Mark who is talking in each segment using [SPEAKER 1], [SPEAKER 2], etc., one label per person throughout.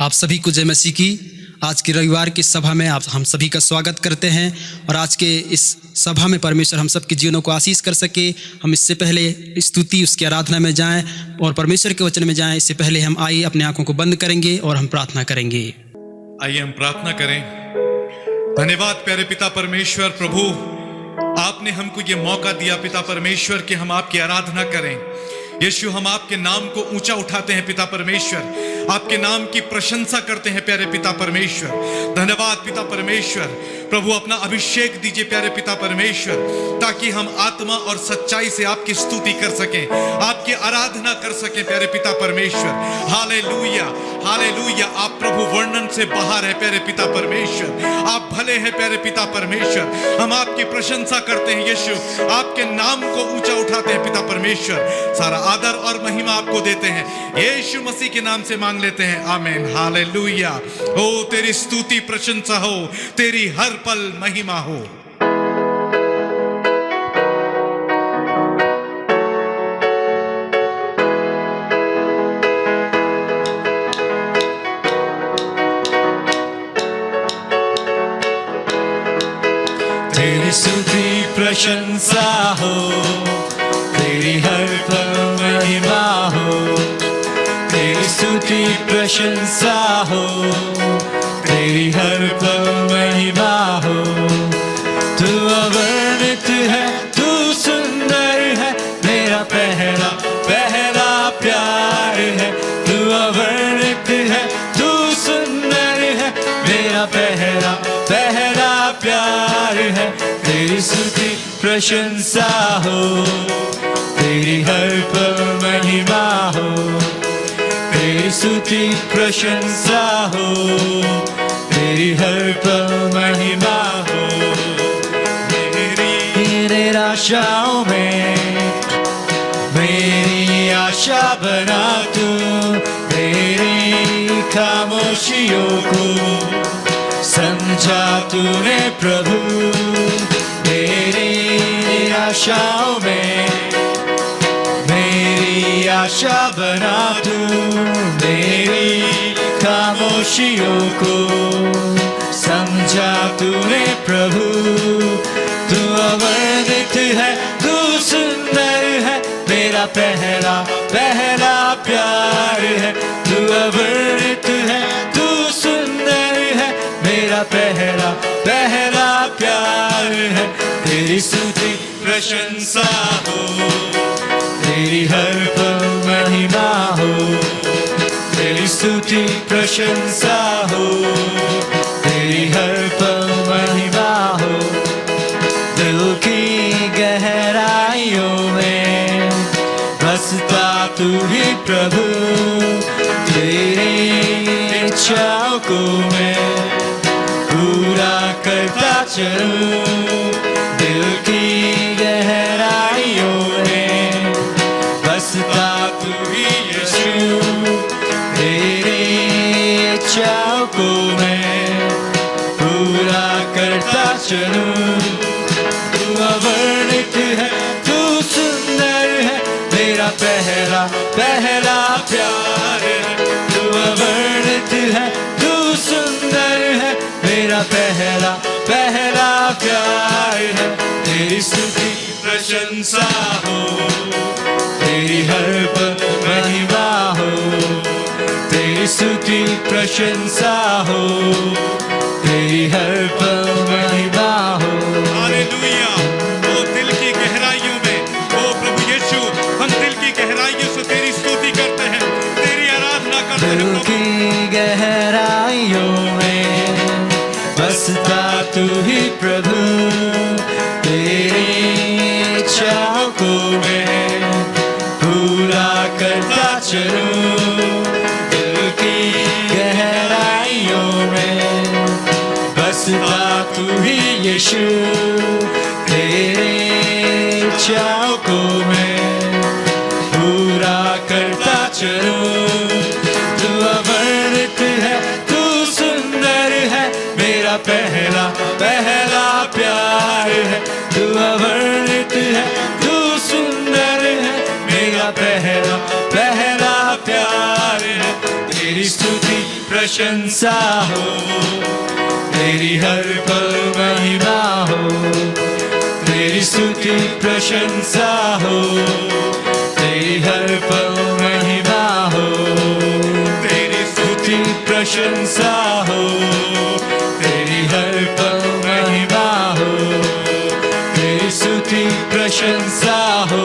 [SPEAKER 1] आप सभी को जय मसीह की। आज की रविवार की सभा में आप हम सभी का स्वागत करते हैं और आज के इस सभा में परमेश्वर हम सब के जीवनों को आशीष कर सके। हम इससे पहले स्तुति उसकी आराधना में जाएं और परमेश्वर के वचन में जाएं। इससे पहले हम आइए अपने आंखों को बंद करेंगे और हम प्रार्थना करेंगे।
[SPEAKER 2] आइए हम प्रार्थना करें। धन्यवाद प्यारे पिता परमेश्वर, प्रभु आपने हमको ये मौका दिया पिता परमेश्वर कि हम आपकी आराधना करें। यीशु, हम आपके नाम को ऊंचा उठाते हैं पिता परमेश्वर, आपके नाम की प्रशंसा करते हैं प्यारे पिता परमेश्वर। धन्यवाद पिता परमेश्वर, प्रभु अपना अभिषेक दीजिए प्यारे पिता परमेश्वर, ताकि हम आत्मा और सच्चाई से आपकी स्तुति कर सकें, आपकी आराधना कर सकें प्यारे पिता परमेश्वर। Hallelujah hallelujah. आप प्रभु वर्णन से बाहर है प्यारे पिता परमेश्वर, आप भले हैं प्यारे पिता परमेश्वर। हम आपकी प्रशंसा करते हैं यीशु, आपके नाम को ऊंचा उठाते हैं पिता परमेश्वर। सारा आदर और महिमा आपको देते हैं, यीशु मसीह के नाम से मांग लेते हैं, आमीन। हालेलुया। हो तेरी स्तुति प्रशंसा हो, तेरी हर पल महिमा हो।
[SPEAKER 3] तेरी स्तुति प्रशंसा हो, तेरी हर पल महिमा हो। तेरी स्तुति प्रशंसा हो, तेरी हर पल महिमा हो। तू अवर्णित है, तू सुंदर है, मेरा पहला पहला प्यार है। तू अवर्णित है, तू सुंदर है, मेरा पहला पहला प्यार है। तेरी स्तुति प्रशंसा हो, तेरी हर पल महिमा हो। तेरी स्तुति प्रशंसा हो, तेरी हर पल महिमा हो। मेरी आशाओं में मेरी आशा बना तू, मेरी खामोशियों को समझा तूने प्रभु। मेरी आशाओं में मेरी आशा बना तू, मेरी खामोशियों को समझा तूने प्रभु। तू अवर्णित है, तू सुंदर है, मेरा पहला पहला प्यार है। तू अवर्णित है, तू सुंदर है, मेरा पहला पहला प्यार है। तेरी स्तुति प्रशंसा हो, तेरी हर पल महिमा हो। तेरी स्तुति प्रशंसा हो, तेरी हर पल महिमा हो। दिल की गहराइयों में बसता तू ही प्रभु, तेरी इच्छाओं को मैं पूरा करता चलूं। दिल की गहराइयों में बसता तू ही यीशु, तेरी इच्छाओं को मैं पूरा करता चलूं। तू अवर्णित है, तू सुंदर है, मेरा पहला पहला प्यार है। तू अवर्णित है, तू सुंदर है, मेरा पहला पहला प्यार है। तेरी स्तुति प्रशंसा हो, तेरी हर पल महिमा हो। तेरी स्तुति प्रशंसा हो, तेरी हर पल महिमा हो।
[SPEAKER 2] हालेलुया। वो दिल की गहराइयों में, वो प्रभु यीशु, हम दिल की गहराइयों से तेरी स्तुति करते हैं, तेरी आराधना करते हैं।
[SPEAKER 3] दिल की गहराइयों में बसता तू ही प्रभु, तेरी इच्छाओं को मैं पूरा करता चलूं। दिल की गहराइयों में बसता तू ही यीशु, तेरी इच्छाओं को मैं पूरा करता चलूं। तू अवर्णित है, तू सुंदर है, मेरा पहला पहला प्यार है। तू अवर्णित है, तू सुंदर है, मेरा पहला पहला प्यार है। तेरी स्तुति प्रशंसा हो, तेरी हर पल महिमा हो, तेरी स्तुति प्रशंसा हो, तेरी हर पल महिमा हो, तेरी स्तुति प्रशंसा हो, तेरी हर पल महिमा हो, तेरी स्तुति प्रशंसा हो,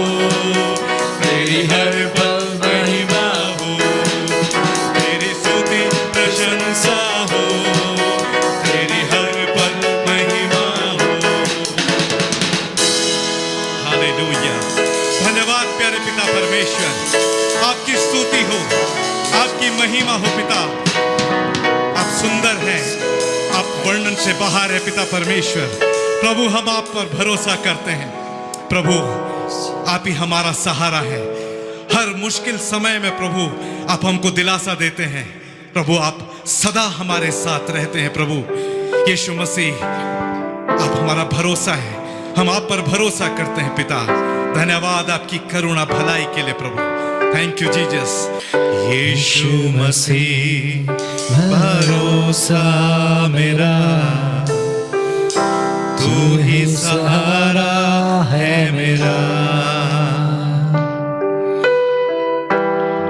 [SPEAKER 3] तेरी हर पल महिमा हो, तेरी स्तुति प्रशंसा हो, तेरी हर पल महिमा हो।
[SPEAKER 2] हालेलुया। धन्यवाद प्यारे पिता परमेश्वर, आपकी स्तुति हो, आपकी महिमा हो पिता। आप सुंदर हैं, आप वर्णन से बाहर है पिता परमेश्वर। प्रभु हम आप पर भरोसा करते हैं। प्रभु आप ही हमारा सहारा है। हर मुश्किल समय में प्रभु आप हमको दिलासा देते हैं। प्रभु आप सदा हमारे साथ रहते हैं। प्रभु यीशु मसीह आप हमारा भरोसा है, हम आप पर भरोसा करते हैं पिता। धन्यवाद आपकी करुणा भलाई के लिए प्रभु। Thank you Jesus.
[SPEAKER 3] Yeshu Masih भरोसा मेरा, तू ही सहारा है मेरा।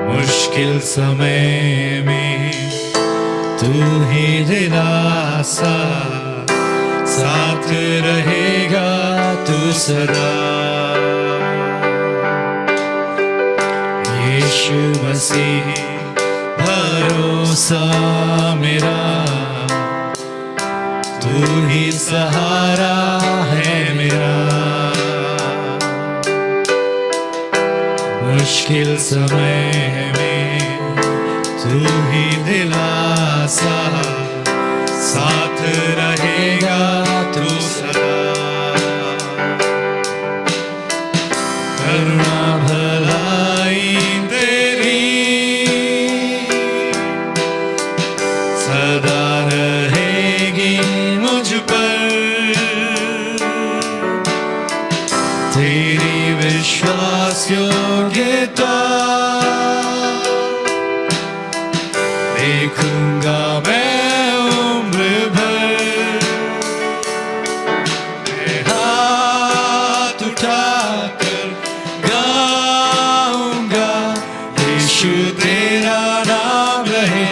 [SPEAKER 3] मुश्किल समय में तू ही दिलासा, साथ रहेगा तू सदा। यीशु मसीह भरोसा मेरा, तू ही सहारा है मेरा। मुश्किल समय में तू ही दिलासा, साथ रहेगा तू सदा। करुणा भलाई तेरी सदा रहेगी मुझ पर, तेरी विश्वास योग्यता देखूंगा मैं उम्र भर। मैं हाथ उठाकर गाऊंगा, यीशु तेरा नाम रहे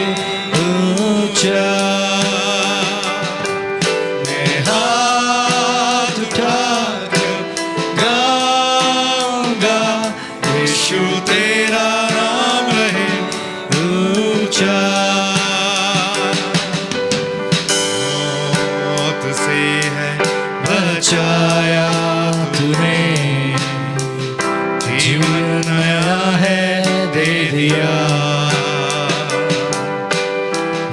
[SPEAKER 3] ऊंचा। मैं हाथ उठाकर गाऊंगा, यीशु तेरा नाम रहे ऊंचा। मौत से है बचाया तूने, जीवन नया है दे दिया।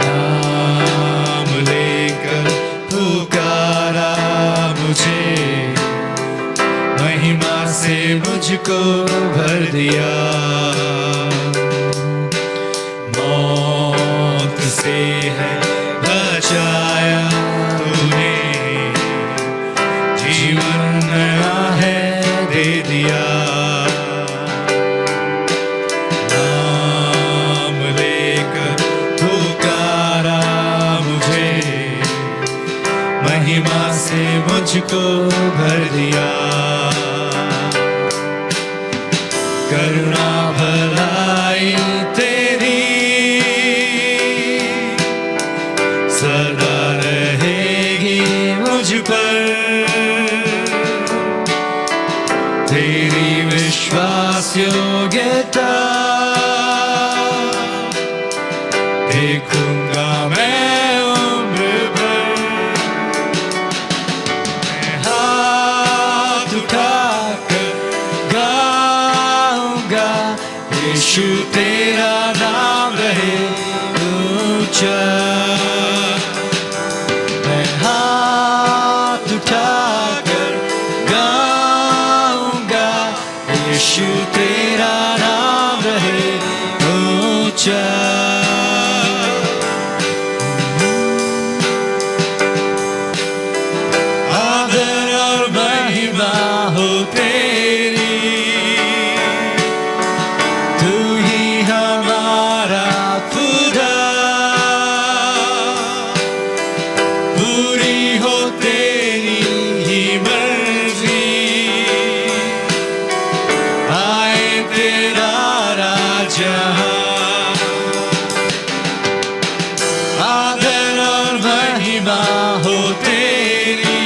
[SPEAKER 3] नाम लेकर पुकारा मुझे, महिमा से मुझको भर दिया। मौत से है बचाया तूने, जीवन नया है दे दिया। नाम लेकर पुकारा मुझे, महिमा से मुझको भर दिया। करुणा भलाई तेरी सदा रहेगी मुझ पर, तेरी विश्वास योग्यता देखूंगा मैं उम्र भर। मैं हाथ उठाकर गाऊंगा, यीशु तेरा नाम रहे ऊंचा। मैं हाथ उठाकर गाऊंगा, यीशु तेरा नाम रहे ऊंचा। आदर और महिमा हो तेरी, तू ही हमारा खुदा। पूरी हो तेरी ही मर्जी, आए तेरा राज यहाँ, आदर और महिमा हो तेरी,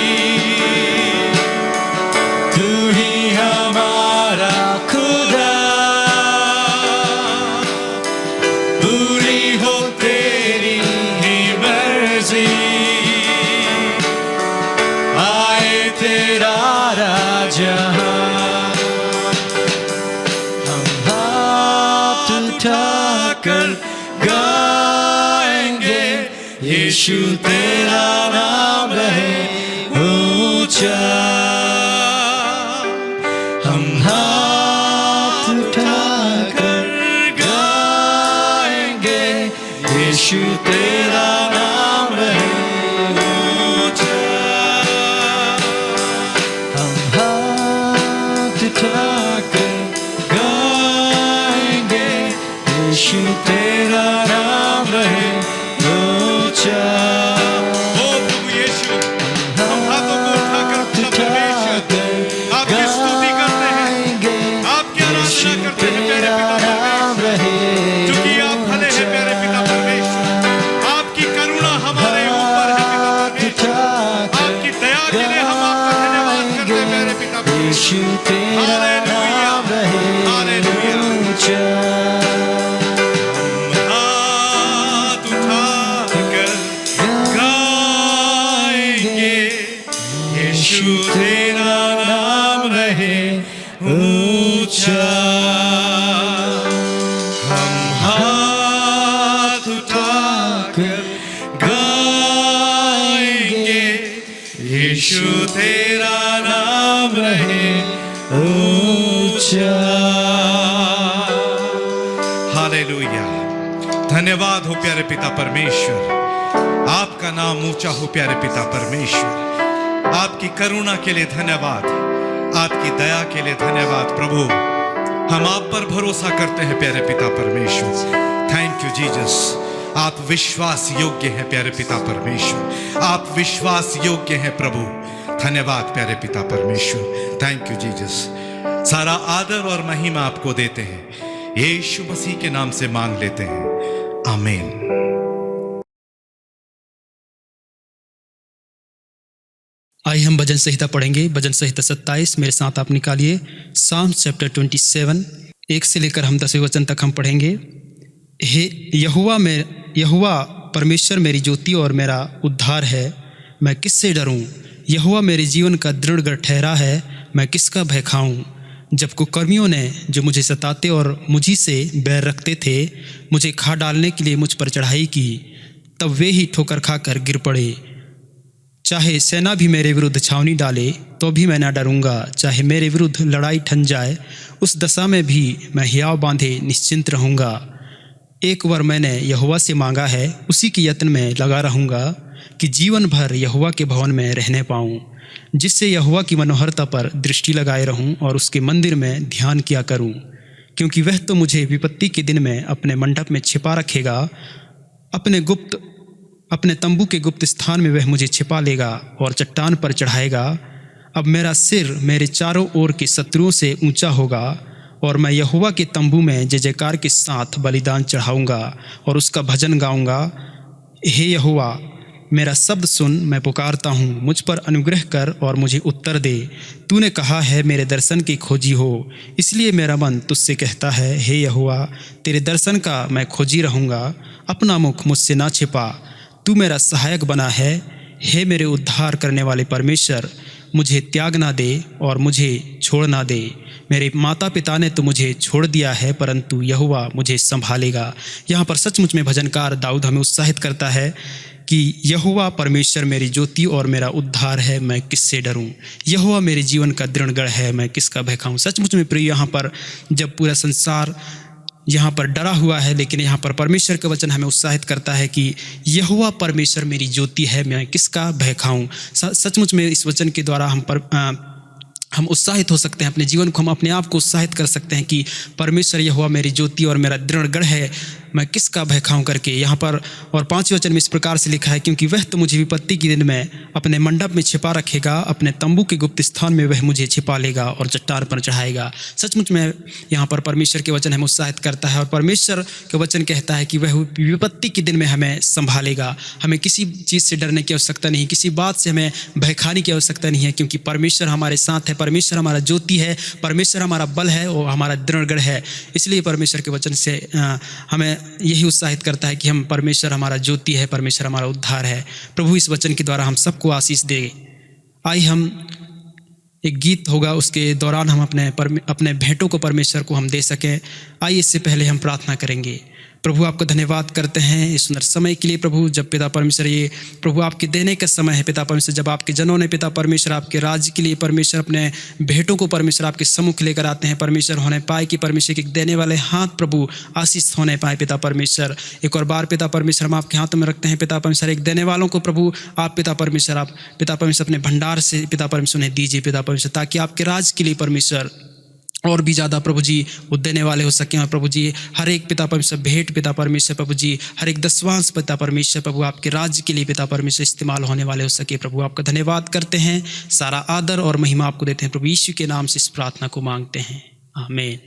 [SPEAKER 3] तू ही हमारा खुदा, पूरी हो तेरी ही मर्जी, आए तेरा राज यहाँ। हम हाथ उठाकर गाएंगे, यीशु तेरा नाम रहे ऊंचा। हम हाथ उठाकर गाएंगे, यीशु तेरा नाम रहे ऊंचा। हम हाथ उठाकर गाएंगे, यीशु तेरा नाम रहे ऊंचा।
[SPEAKER 2] ओ प्रभु यीशु, हम हाथों को उठाकर पिता परमेश्वर आपकी स्तुति करते हैं, आपकी आराधना करते हैं प्यारे पिता परमेश्वर, क्योंकि आप भले हैं प्यारे पिता परमेश्वर, आपकी करुणा हमारे ऊपर है पिता परमेश्वर, आपकी दया के लिए हम आपका धन्यवाद करते हैं प्यारे पिता
[SPEAKER 3] यीशु
[SPEAKER 2] परमेश्वर।
[SPEAKER 3] तेरा नाम रहे
[SPEAKER 2] हालेलुया।
[SPEAKER 3] ऊंचा।
[SPEAKER 2] हाथ उठाकर गाएंगे, यीशु तेरा नाम रहे ऊंचा। हम हाथ उठाकर गाएंगे, यीशु तेरा नाम रहे ऊंचा। हालेलुया। धन्यवाद हो प्यारे पिता परमेश्वर, आपका नाम ऊंचा हो प्यारे पिता परमेश्वर। आपकी करुणा के लिए धन्यवाद, आपकी दया के लिए धन्यवाद प्रभु। हम आप पर भरोसा करते हैं प्यारे पिता परमेश्वर। Thank you Jesus. आप विश्वास योग्य हैं प्यारे पिता परमेश्वर, आप विश्वास योग्य हैं प्रभु। धन्यवाद प्यारे पिता परमेश्वर। Thank you Jesus. सारा आदर और महिमा आपको देते हैं, यीशु मसीह के नाम से मांग लेते हैं, आमीन।
[SPEAKER 1] आइए हम भजन संहिता पढ़ेंगे। भजन संहिता 27 मेरे साथ आप निकालिए। साम्स चैप्टर 27 1 से लेकर हम 10वें वचन तक हम पढ़ेंगे। हे यहोवा परमेश्वर मेरी ज्योति और मेरा उद्धार है, मैं किससे डरूं? यहोवा मेरे जीवन का दृढ़ गढ़ ठहरा है, मैं किसका भय खाऊं? जब कुकर्मियों ने जो मुझे सताते और मुझी से बैर रखते थे, मुझे खा डालने के लिए मुझ पर चढ़ाई की, तब वे ही ठोकर खाकर गिर पड़े। चाहे सेना भी मेरे विरुद्ध छावनी डाले तो भी मैं न डरूंगा। चाहे मेरे विरुद्ध लड़ाई ठन जाए, उस दशा में भी मैं हियाव बांधे निश्चिंत रहूंगा। एक बार मैंने यहोवा से मांगा है, उसी के यत्न में लगा रहूंगा कि जीवन भर यहोवा के भवन में रहने पाऊं, जिससे यहोवा की मनोहरता पर दृष्टि लगाए रहूं और उसके मंदिर में ध्यान किया करूं। क्योंकि वह तो मुझे विपत्ति के दिन में अपने मंडप में छिपा रखेगा, अपने तंबू के गुप्त स्थान में वह मुझे छिपा लेगा और चट्टान पर चढ़ाएगा। अब मेरा सिर मेरे चारों ओर के शत्रुओं से ऊंचा होगा और मैं यहोवा के तंबू में जय जयकार के साथ बलिदान चढ़ाऊंगा और उसका भजन गाऊंगा। हे यहोवा, मेरा शब्द सुन, मैं पुकारता हूँ, मुझ पर अनुग्रह कर और मुझे उत्तर दे। तूने कहा है मेरे दर्शन की खोजी हो, इसलिए मेरा मन तुझसे कहता है, हे यहोवा, तेरे दर्शन का मैं खोजी रहूँगा। अपना मुख मुझसे ना छिपा, तू मेरा सहायक बना है। हे मेरे उद्धार करने वाले परमेश्वर, मुझे त्याग ना दे और मुझे छोड़ ना दे। मेरे माता पिता ने तो मुझे छोड़ दिया है, परंतु यहोवा मुझे संभालेगा। यहाँ पर सचमुच में भजनकार दाऊद हमें उत्साहित करता है कि यहोवा परमेश्वर मेरी ज्योति और मेरा उद्धार है, मैं किससे डरूं? यहोवा मेरे जीवन का दृढ़ गढ़ है, मैं किसका भय खाऊं? सचमुच में प्रिय, यहाँ पर जब पूरा संसार यहाँ पर डरा हुआ है, लेकिन यहाँ पर परमेश्वर का वचन हमें उत्साहित करता है कि यहोवा परमेश्वर मेरी ज्योति है, मैं किसका भय खाऊं? सचमुच में इस वचन के द्वारा हम उत्साहित हो सकते हैं। अपने जीवन को हम अपने आप को उत्साहित कर सकते हैं कि परमेश्वर यहोवा मेरी ज्योति और मेरा दृढ़ गढ़ है, मैं किसका भय खाऊं करके। यहाँ पर और 5वें वचन में इस प्रकार से लिखा है, क्योंकि वह तो मुझे विपत्ति के दिन में अपने मंडप में छिपा रखेगा, अपने तंबू के गुप्त स्थान में वह मुझे छिपा लेगा और चट्टान पर चढ़ाएगा। सचमुच में यहाँ पर परमेश्वर के वचन हमें उत्साहित करता है और परमेश्वर के वचन कहता है कि वह विपत्ति के दिन में हमें संभालेगा। हमें किसी चीज़ से डरने की आवश्यकता नहीं, किसी बात से हमें भय खाने की आवश्यकता नहीं है, क्योंकि परमेश्वर हमारे साथ है, परमेश्वर हमारा ज्योति है, परमेश्वर हमारा बल है और हमारा दृढ़गढ़ है। इसलिए परमेश्वर के वचन से हमें यही उत्साहित करता है कि हम परमेश्वर हमारा ज्योति है, परमेश्वर हमारा उद्धार है। प्रभु इस वचन के द्वारा हम सबको आशीष दे। आइए हम एक गीत होगा, उसके दौरान हम अपने भेंटों को परमेश्वर को हम दे सकें। आइए इससे पहले हम प्रार्थना करेंगे। प्रभु आपका धन्यवाद करते हैं इस सुंदर समय के लिए प्रभु, जब पिता परमेश्वर ये प्रभु आपके देने का समय है पिता परमेश्वर, जब आपके जनों ने पिता परमेश्वर आपके राज्य के लिए परमेश्वर अपने भेंटों को परमेश्वर आपके सम्मुख लेकर आते हैं परमेश्वर, होने पाए कि परमेश्वर के देने वाले हाथ प्रभु आशीष होने पाए पिता परमेश्वर। एक और बार पिता परमेश्वर हम आपके हाथों में रखते हैं पिता परमेश्वर, एक देने वालों को प्रभु आप पिता परमेश्वर अपने भंडार से पिता परमेश्वर उन्हें दीजिए पिता परमेश्वर, ताकि आपके राज्य के लिए परमेश्वर और भी ज़्यादा प्रभु जी वो देने वाले हो सकें। और प्रभु जी हर एक पिता परमेश्वर भेंट पिता परमेश्वर प्रभु जी, हर एक दसवांश पिता परमेश्वर प्रभु आपके राज्य के लिए पिता परमेश्वर इस्तेमाल होने वाले हो सके। प्रभु आपका धन्यवाद करते हैं, सारा आदर और महिमा आपको देते हैं प्रभु यीशु के नाम से इस प्रार्थना को मांगते हैं, आमीन।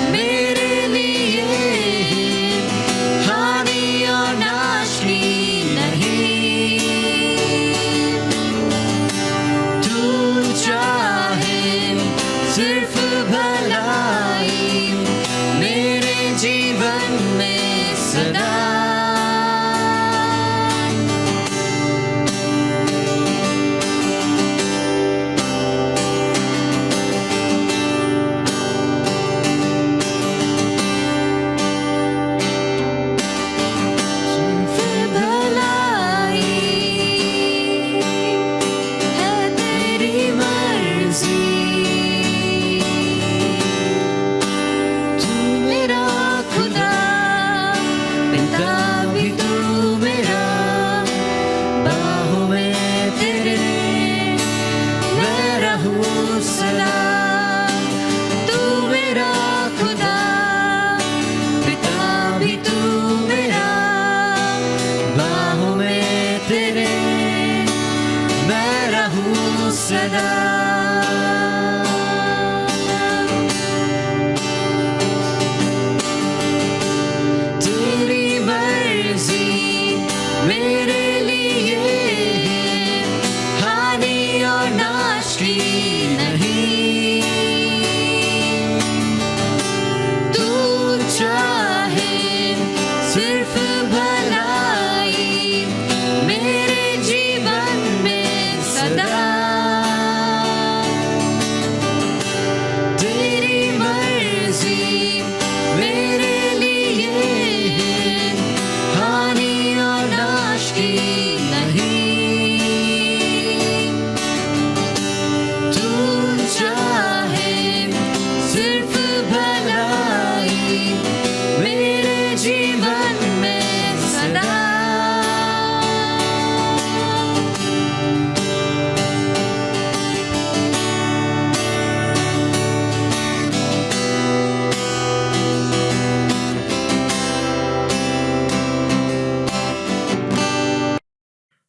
[SPEAKER 4] मेरे लिए हानि और
[SPEAKER 3] सदा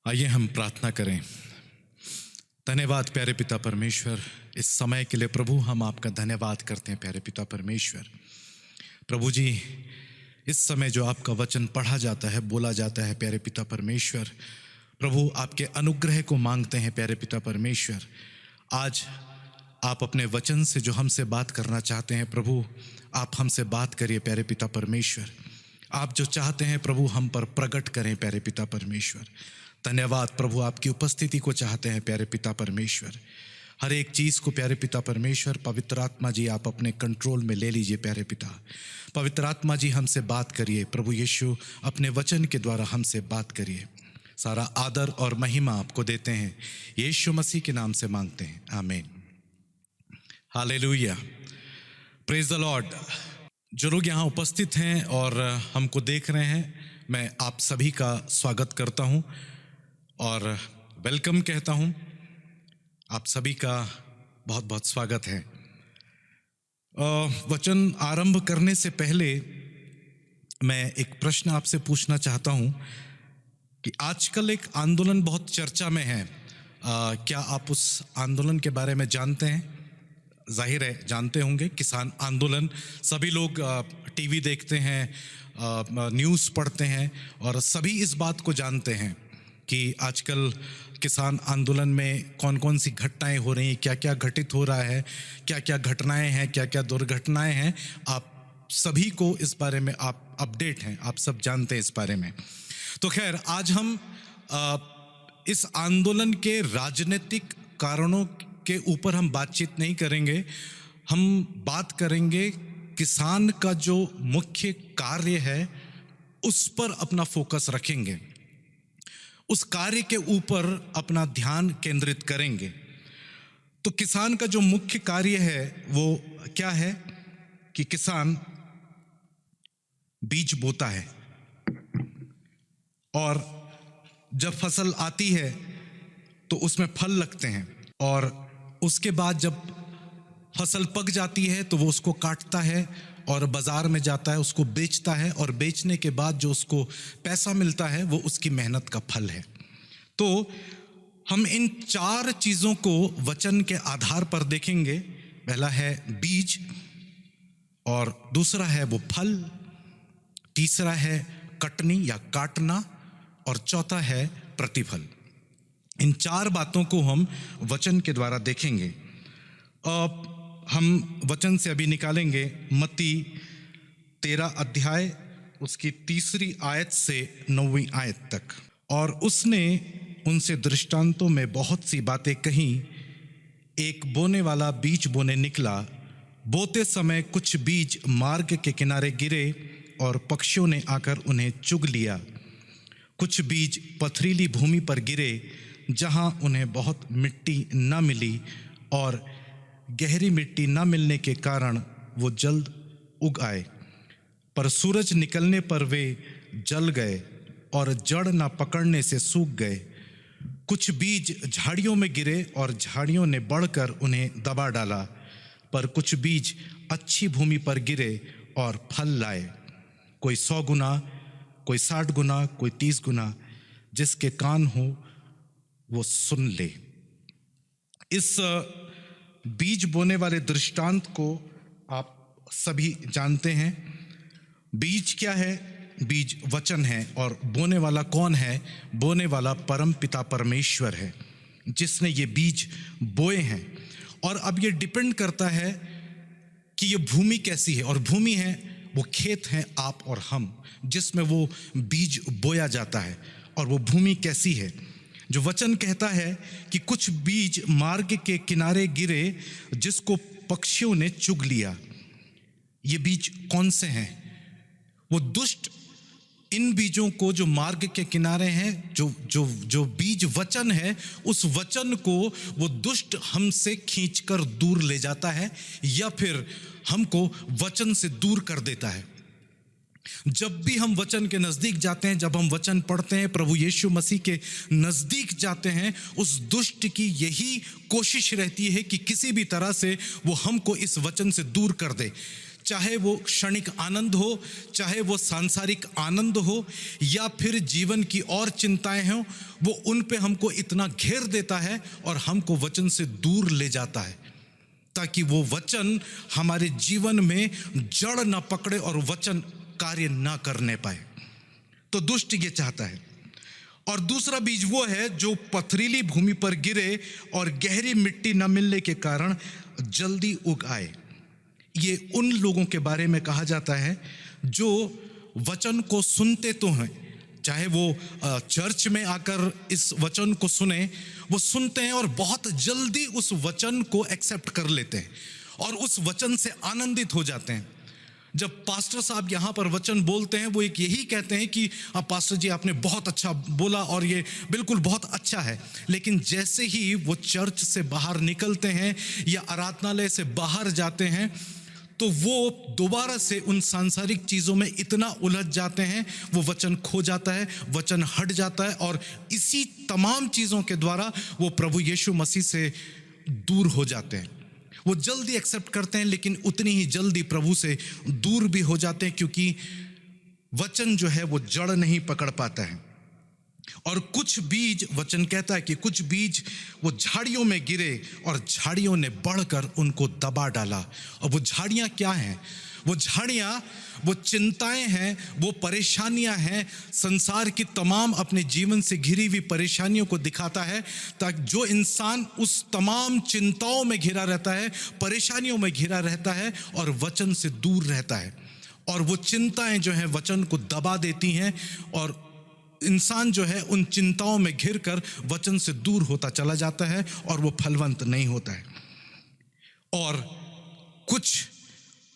[SPEAKER 2] आइए हम प्रार्थना करें। धन्यवाद प्यारे पिता परमेश्वर, इस समय के लिए प्रभु हम आपका धन्यवाद करते हैं प्यारे पिता परमेश्वर। प्रभु जी, इस समय जो आपका वचन पढ़ा जाता है, बोला जाता है प्यारे पिता परमेश्वर, प्रभु आपके अनुग्रह को मांगते हैं प्यारे पिता परमेश्वर। आज आप अपने वचन से जो हमसे बात करना चाहते हैं प्रभु, आप हमसे बात करिए प्यारे पिता परमेश्वर। आप जो चाहते हैं प्रभु हम पर प्रकट करें प्यारे पिता परमेश्वर। धन्यवाद प्रभु, आपकी उपस्थिति को चाहते हैं प्यारे पिता परमेश्वर। हर एक चीज़ को प्यारे पिता परमेश्वर, पवित्र आत्मा जी आप अपने कंट्रोल में ले लीजिए प्यारे पिता। पवित्र आत्मा जी हमसे बात करिए प्रभु यीशु, अपने वचन के द्वारा हमसे बात करिए। सारा आदर और महिमा आपको देते हैं, यीशु मसीह के नाम से मांगते हैं, आमीन। Hallelujah, praise the Lord. जो लोग यहाँ उपस्थित हैं और हमको देख रहे हैं, मैं आप सभी का स्वागत करता हूँ और वेलकम कहता हूँ। आप सभी का बहुत बहुत स्वागत है। वचन आरंभ करने से पहले मैं एक प्रश्न आपसे पूछना चाहता हूँ कि आजकल एक आंदोलन बहुत चर्चा में है। क्या आप उस आंदोलन के बारे में जानते हैं? जाहिर है जानते होंगे, किसान आंदोलन। सभी लोग टीवी देखते हैं, न्यूज़ पढ़ते हैं और सभी इस बात को जानते हैं कि आजकल किसान आंदोलन में कौन कौन सी घटनाएं हो रही हैं, क्या क्या घटित हो रहा है, क्या क्या घटनाएं हैं, क्या क्या दुर्घटनाएं हैं। आप सभी को इस बारे में आप अपडेट हैं, आप सब जानते हैं इस बारे में। तो खैर, आज हम इस आंदोलन के राजनीतिक कारणों के ऊपर हम बातचीत नहीं करेंगे। हम बात करेंगे किसान का जो मुख्य कार्य है उस पर अपना फोकस रखेंगे, उस कार्य के ऊपर अपना ध्यान केंद्रित करेंगे। तो किसान का जो मुख्य कार्य है वो क्या है कि किसान बीज बोता है और जब फसल आती है तो उसमें फल लगते हैं और उसके बाद जब फसल पक जाती है तो वो उसको काटता है और बाजार में जाता है, उसको बेचता है और बेचने के बाद जो उसको पैसा मिलता है वो उसकी मेहनत का फल है। तो हम इन चार चीज़ों को वचन के आधार पर देखेंगे। पहला है बीज, और दूसरा है वो फल, तीसरा है कटनी या काटना, और चौथा है प्रतिफल। इन चार बातों को हम वचन के द्वारा देखेंगे। हम वचन से अभी निकालेंगे मत्ती 13 अध्याय
[SPEAKER 4] उसकी 3री आयत से 9वीं आयत तक। और उसने उनसे दृष्टांतों में बहुत सी बातें कहीं। एक बोने वाला बीज बोने निकला। बोते समय कुछ बीज मार्ग के किनारे गिरे और पक्षियों ने आकर उन्हें चुग लिया। कुछ बीज पथरीली भूमि पर गिरे, जहां उन्हें बहुत मिट्टी न मिली, और गहरी मिट्टी न मिलने के कारण वो जल्द उग आए। पर सूरज निकलने पर वे जल गए और जड़ न पकड़ने से सूख गए। कुछ बीज झाड़ियों में गिरे और झाड़ियों ने बढ़कर उन्हें दबा डाला। पर कुछ बीज अच्छी भूमि पर गिरे और फल लाए, कोई 100 गुना, कोई 60 गुना, कोई 30 गुना। जिसके कान हो वो सुन ले। इस बीज बोने वाले दृष्टांत को आप सभी जानते हैं। बीज क्या है? बीज वचन है। और बोने वाला कौन है? बोने वाला परम पिता परमेश्वर है, जिसने ये बीज बोए हैं। और अब ये डिपेंड करता है कि ये भूमि कैसी है। और भूमि है, वो खेत है, आप और हम, जिसमें वो बीज बोया जाता है। और वो भूमि कैसी है? जो वचन कहता है कि कुछ बीज मार्ग के किनारे गिरे, जिसको पक्षियों ने चुग लिया। ये बीज कौन से हैं? वो दुष्ट इन बीजों को, जो मार्ग के किनारे हैं, जो बीज वचन है, उस वचन को वो दुष्ट हमसे खींचकर दूर ले जाता है, या फिर हमको वचन से दूर कर देता है। जब भी हम वचन के नजदीक जाते हैं, जब हम वचन पढ़ते हैं, प्रभु यीशु मसीह के नजदीक जाते हैं, उस दुष्ट की यही कोशिश रहती है कि किसी भी तरह से वो हमको इस वचन से दूर कर दे। चाहे वो क्षणिक आनंद हो, चाहे वो सांसारिक आनंद हो, या फिर जीवन की और चिंताएं हों, वो उन पे हमको इतना घेर देता है और हमको वचन से दूर ले जाता है, ताकि वो वचन हमारे जीवन में जड़ ना पकड़े और वचन कार्य ना करने पाए। तो दुष्ट ये चाहता है। और दूसरा बीज वो है जो पथरीली भूमि पर गिरे और गहरी मिट्टी न मिलने के कारण जल्दी उग आए। ये उन लोगों के बारे में कहा जाता है जो वचन को सुनते तो हैं, चाहे वो चर्च में आकर इस वचन को सुने, वो सुनते हैं और बहुत जल्दी उस वचन को एक्सेप्ट कर लेते हैं और उस वचन से आनंदित हो जाते हैं। जब पास्टर साहब यहाँ पर वचन बोलते हैं, वो एक यही कहते हैं कि पास्टर जी आपने बहुत अच्छा बोला और ये बिल्कुल बहुत अच्छा है। लेकिन जैसे ही वो चर्च से बाहर निकलते हैं या आराधनालय से बाहर जाते हैं, तो वो दोबारा से उन सांसारिक चीज़ों में इतना उलझ जाते हैं, वो वचन खो जाता है, वचन हट जाता है, और इसी तमाम चीज़ों के द्वारा वो प्रभु यीशु मसीह से दूर हो जाते हैं। वो जल्दी एक्सेप्ट करते हैं, लेकिन उतनी ही जल्दी प्रभु से दूर भी हो जाते हैं, क्योंकि वचन जो है वो जड़ नहीं पकड़ पाता है। और कुछ बीज, वचन कहता है कि कुछ बीज वो झाड़ियों में गिरे और झाड़ियों ने बढ़कर उनको दबा डाला। और वो झाड़ियाँ क्या हैं? वो झाड़ियाँ वो चिंताएं हैं, वो परेशानियां हैं। संसार की तमाम अपने जीवन से घिरी हुई परेशानियों को दिखाता है, ताकि जो इंसान उस तमाम चिंताओं में घिरा रहता है, परेशानियों में घिरा रहता है और वचन से दूर रहता है, और वो चिंताएं जो हैं वचन को दबा देती हैं, और इंसान जो है उन चिंताओं में घिर कर वचन से दूर होता चला जाता है और वो फलवंत नहीं होता है। और कुछ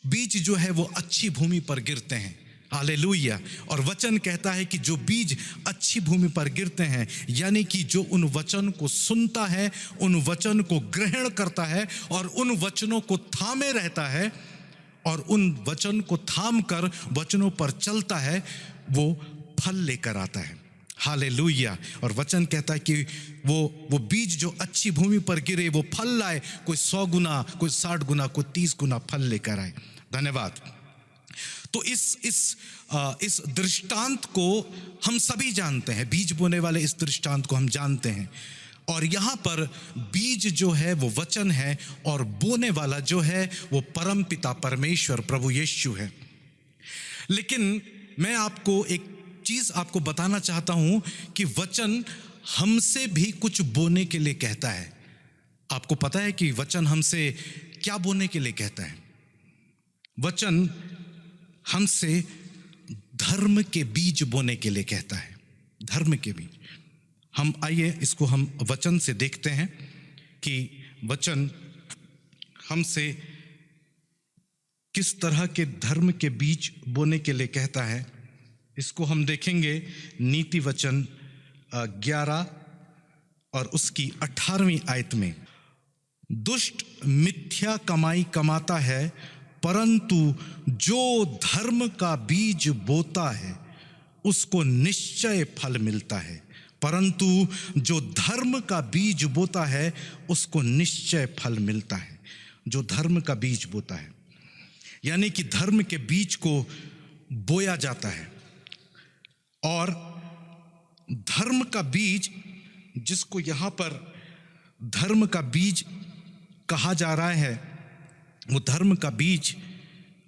[SPEAKER 4] बीज जो है वो अच्छी भूमि पर गिरते हैं। हालेलुया। और वचन कहता है कि जो बीज अच्छी भूमि पर गिरते हैं, यानी कि जो उन वचन को सुनता है, उन वचन को ग्रहण करता है और उन वचनों को थामे रहता है और उन वचन को थाम कर वचनों पर चलता है, वो फल लेकर आता है। हालेलुया। और वचन कहता है कि वो बीज जो अच्छी भूमि पर गिरे वो फल लाए, कोई 100 गुना, कोई 60 गुना, कोई 30 गुना फल लेकर आए। धन्यवाद। तो इस दृष्टांत को हम सभी जानते हैं, बीज बोने वाले इस दृष्टांत को हम जानते हैं। और यहाँ पर बीज जो है वो वचन है और बोने वाला जो है वो परम पिता परमेश्वर प्रभु यीशु है। लेकिन मैं आपको एक चीज आपको बताना चाहता हूं कि वचन हमसे भी कुछ बोने के लिए कहता है। आपको पता है कि वचन हमसे क्या बोने के लिए कहता है? वचन हमसे धर्म के बीज बोने के लिए कहता है। धर्म के बीज। हम आइए इसको हम वचन से देखते हैं कि वचन हमसे किस तरह के धर्म के बीज बोने के लिए कहता है। इसको हम देखेंगे नीति वचन 11 और उसकी 18वीं आयत में। दुष्ट मिथ्या कमाई कमाता है, परंतु जो धर्म का बीज बोता है उसको निश्चय फल मिलता है। परंतु जो धर्म का बीज बोता है उसको निश्चय फल मिलता है। जो धर्म का बीज बोता है यानी कि धर्म के बीज को बोया जाता है। और धर्म का बीज, जिसको यहां पर धर्म का बीज कहा जा रहा है, वो धर्म का बीज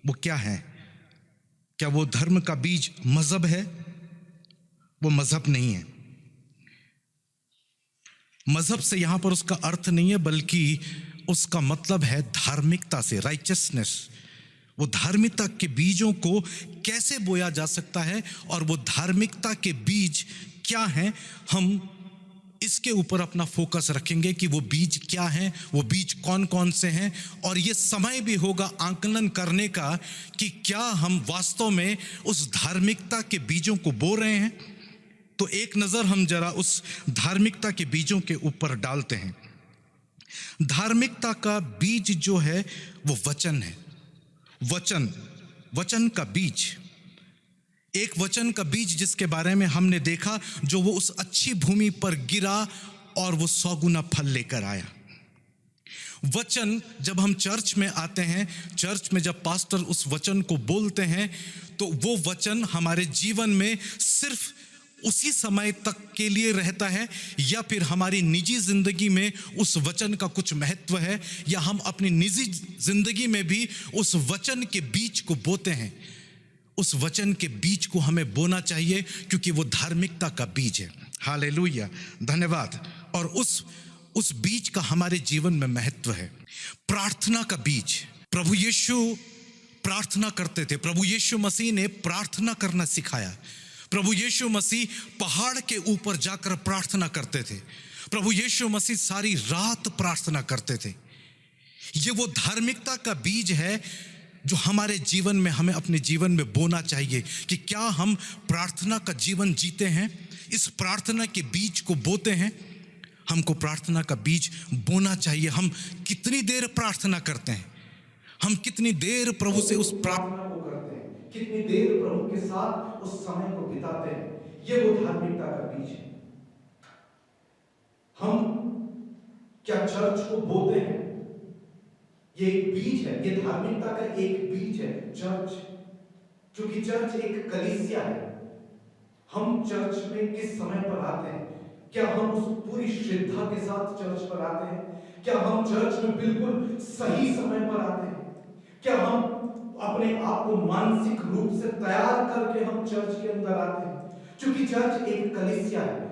[SPEAKER 4] वो क्या है? क्या वो धर्म का बीज मजहब है? वो मजहब नहीं है। मजहब से यहां पर उसका अर्थ नहीं है, बल्कि उसका मतलब है धार्मिकता से, राइचसनेस। वो धार्मिकता के बीजों को कैसे बोया जा सकता है और वो धार्मिकता के बीज क्या हैं, हम इसके ऊपर अपना फोकस रखेंगे कि वो बीज क्या हैं, वो बीज कौन कौन से हैं। और ये समय भी होगा आंकलन करने का कि क्या हम वास्तव में उस धार्मिकता के बीजों को बो रहे हैं। तो एक नज़र हम जरा उस धार्मिकता के बीजों के ऊपर डालते हैं। धार्मिकता का बीज जो है वो वचन है। वचन का बीज, एक वचन का बीज जिसके बारे में हमने देखा, जो वो उस अच्छी भूमि पर गिरा और वो 100 गुना फल लेकर आया। वचन, जब हम चर्च में आते हैं, चर्च में जब पास्टर उस वचन को बोलते हैं, तो वो वचन हमारे जीवन में सिर्फ उसी समय तक के लिए रहता है, या फिर हमारी निजी जिंदगी में उस वचन का कुछ महत्व है, या हम अपनी निजी जिंदगी में भी उस वचन के बीज को बोते हैं। उस वचन के बीज को हमें बोना चाहिए क्योंकि वो धार्मिकता का बीज है। हालेलुया, धन्यवाद। और उस बीज का हमारे जीवन में महत्व है। प्रार्थना का बीज, प्रभु यीशु प्रार्थना करते थे। प्रभु यीशु मसीह ने प्रार्थना करना सिखाया। प्रभु यीशु मसीह पहाड़ के ऊपर जाकर प्रार्थना करते थे। प्रभु यीशु मसीह सारी रात प्रार्थना करते थे। ये वो धार्मिकता का बीज है जो हमारे जीवन में, हमें अपने जीवन में बोना चाहिए कि क्या हम प्रार्थना का जीवन जीते हैं, इस प्रार्थना के बीज को बोते हैं। हमको प्रार्थना का बीज बोना चाहिए। हम कितनी देर प्रार्थना करते हैं, हम कितनी देर प्रभु से उस प्रार्थना को करते हैं, कितनी देर प्रभु के साथ उस समय को बिताते हैं। ये वो धार्मिकता का बीज है। हम क्या चर्च को बोते हैं? ये एक बीज है, ये धार्मिकता का एक बीज है, चर्च। क्योंकि चर्च एक कलीसिया है। हम चर्च में किस समय पर आते हैं? क्या हम उस पूरी श्रद्धा के साथ चर्च पर आते हैं? क्या हम चर्च में बिल्कुल सही समय पर आते हैं? क्या हम अपने आप को मानसिक रूप से तैयार करके हम चर्च के अंदर आते हैं? क्योंकि चर्च एक कलीसिया है।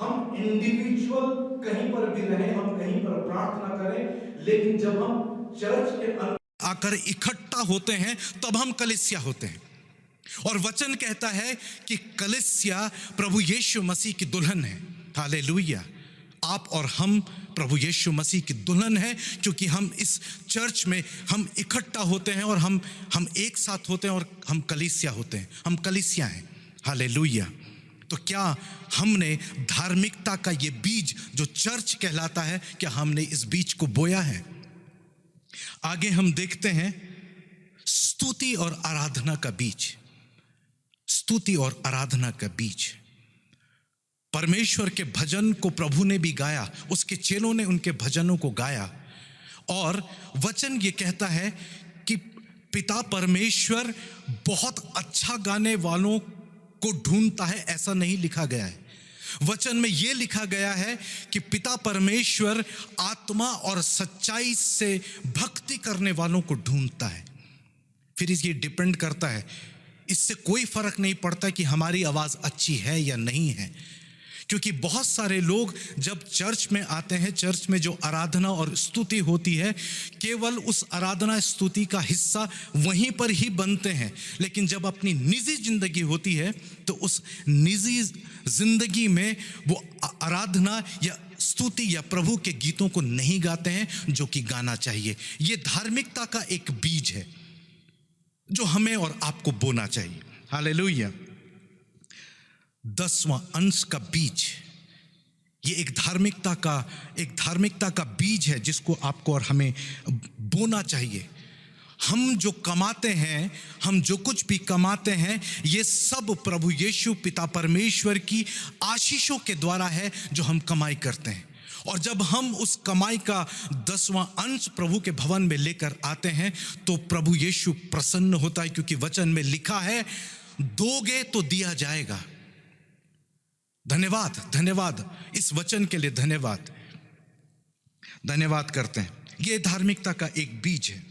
[SPEAKER 4] हम इंडिविजुअल कहीं पर भी रहें, हम कहीं पर प्रार्थना करें, लेकिन जब हम चर्च के अंदर आकर इकट्ठा होते हैं तब हम कलीसिया होते हैं। और वचन कहता है कि कलीसिया प्रभु यीशु मसीह की दुल्हन है। हालेलुया। आप और हम प्रभु यीशु मसीह की दुल्हन है, क्योंकि हम इस चर्च में हम इकट्ठा होते हैं और हम एक साथ होते हैं और हम कलीसिया होते हैं। हम कलीसिया हैं। हालेलुया। तो क्या हमने धार्मिकता का ये बीज जो चर्च कहलाता है, क्या हमने इस बीज को बोया है? आगे हम देखते हैं स्तुति और आराधना का बीज। स्तुति और आराधना का बीज। परमेश्वर के भजन को प्रभु ने भी गाया, उसके चेलों ने उनके भजनों को गाया। और वचन ये कहता है कि पिता परमेश्वर बहुत अच्छा गाने वालों को ढूंढता है, ऐसा नहीं लिखा गया है। वचन में यह लिखा गया है कि पिता परमेश्वर आत्मा और सच्चाई से भक्ति करने वालों को ढूंढता है। फिर ये डिपेंड करता है, इससे कोई फर्क नहीं पड़ता कि हमारी आवाज अच्छी है या नहीं है, क्योंकि बहुत सारे लोग जब चर्च में आते हैं, चर्च में जो आराधना और स्तुति होती है, केवल उस आराधना स्तुति का हिस्सा वहीं पर ही बनते हैं, लेकिन जब अपनी निजी जिंदगी होती है तो उस निजी जिंदगी में वो आराधना या स्तुति या प्रभु के गीतों को नहीं गाते हैं जो कि गाना चाहिए। ये धार्मिकता का एक बीज है जो हमें और आपको बोना चाहिए। हालेलुया। 10वां अंश का बीज, ये एक धार्मिकता का बीज है जिसको आपको और हमें बोना चाहिए। हम जो कमाते हैं, हम जो कुछ भी कमाते हैं, ये सब प्रभु यीशु पिता परमेश्वर की आशीषों के द्वारा है जो हम कमाई करते हैं। और जब हम उस कमाई का 10वां अंश प्रभु के भवन में लेकर आते हैं तो प्रभु यीशु प्रसन्न होता है, क्योंकि वचन में लिखा है, दोगे तो दिया जाएगा। धन्यवाद, धन्यवाद इस वचन के लिए, धन्यवाद करते हैं। यह धार्मिकता का एक बीज है।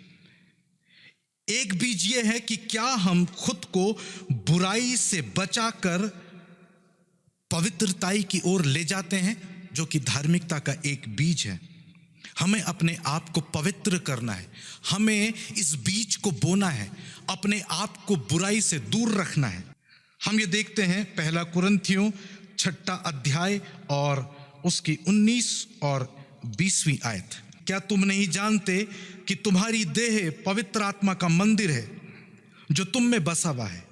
[SPEAKER 4] एक बीज यह है कि क्या हम खुद को बुराई से बचाकर पवित्रताई की ओर ले जाते हैं, जो कि धार्मिकता का एक बीज है। हमें अपने आप को पवित्र करना है, हमें इस बीज को बोना है, अपने आप को बुराई से दूर रखना है। हम ये देखते हैं 1 कुरिन्थियों 6 अध्याय और उसकी 19 और 20वीं आयत। क्या तुम नहीं जानते कि तुम्हारी देह पवित्र आत्मा का मंदिर है जो तुम में बसा हुआ है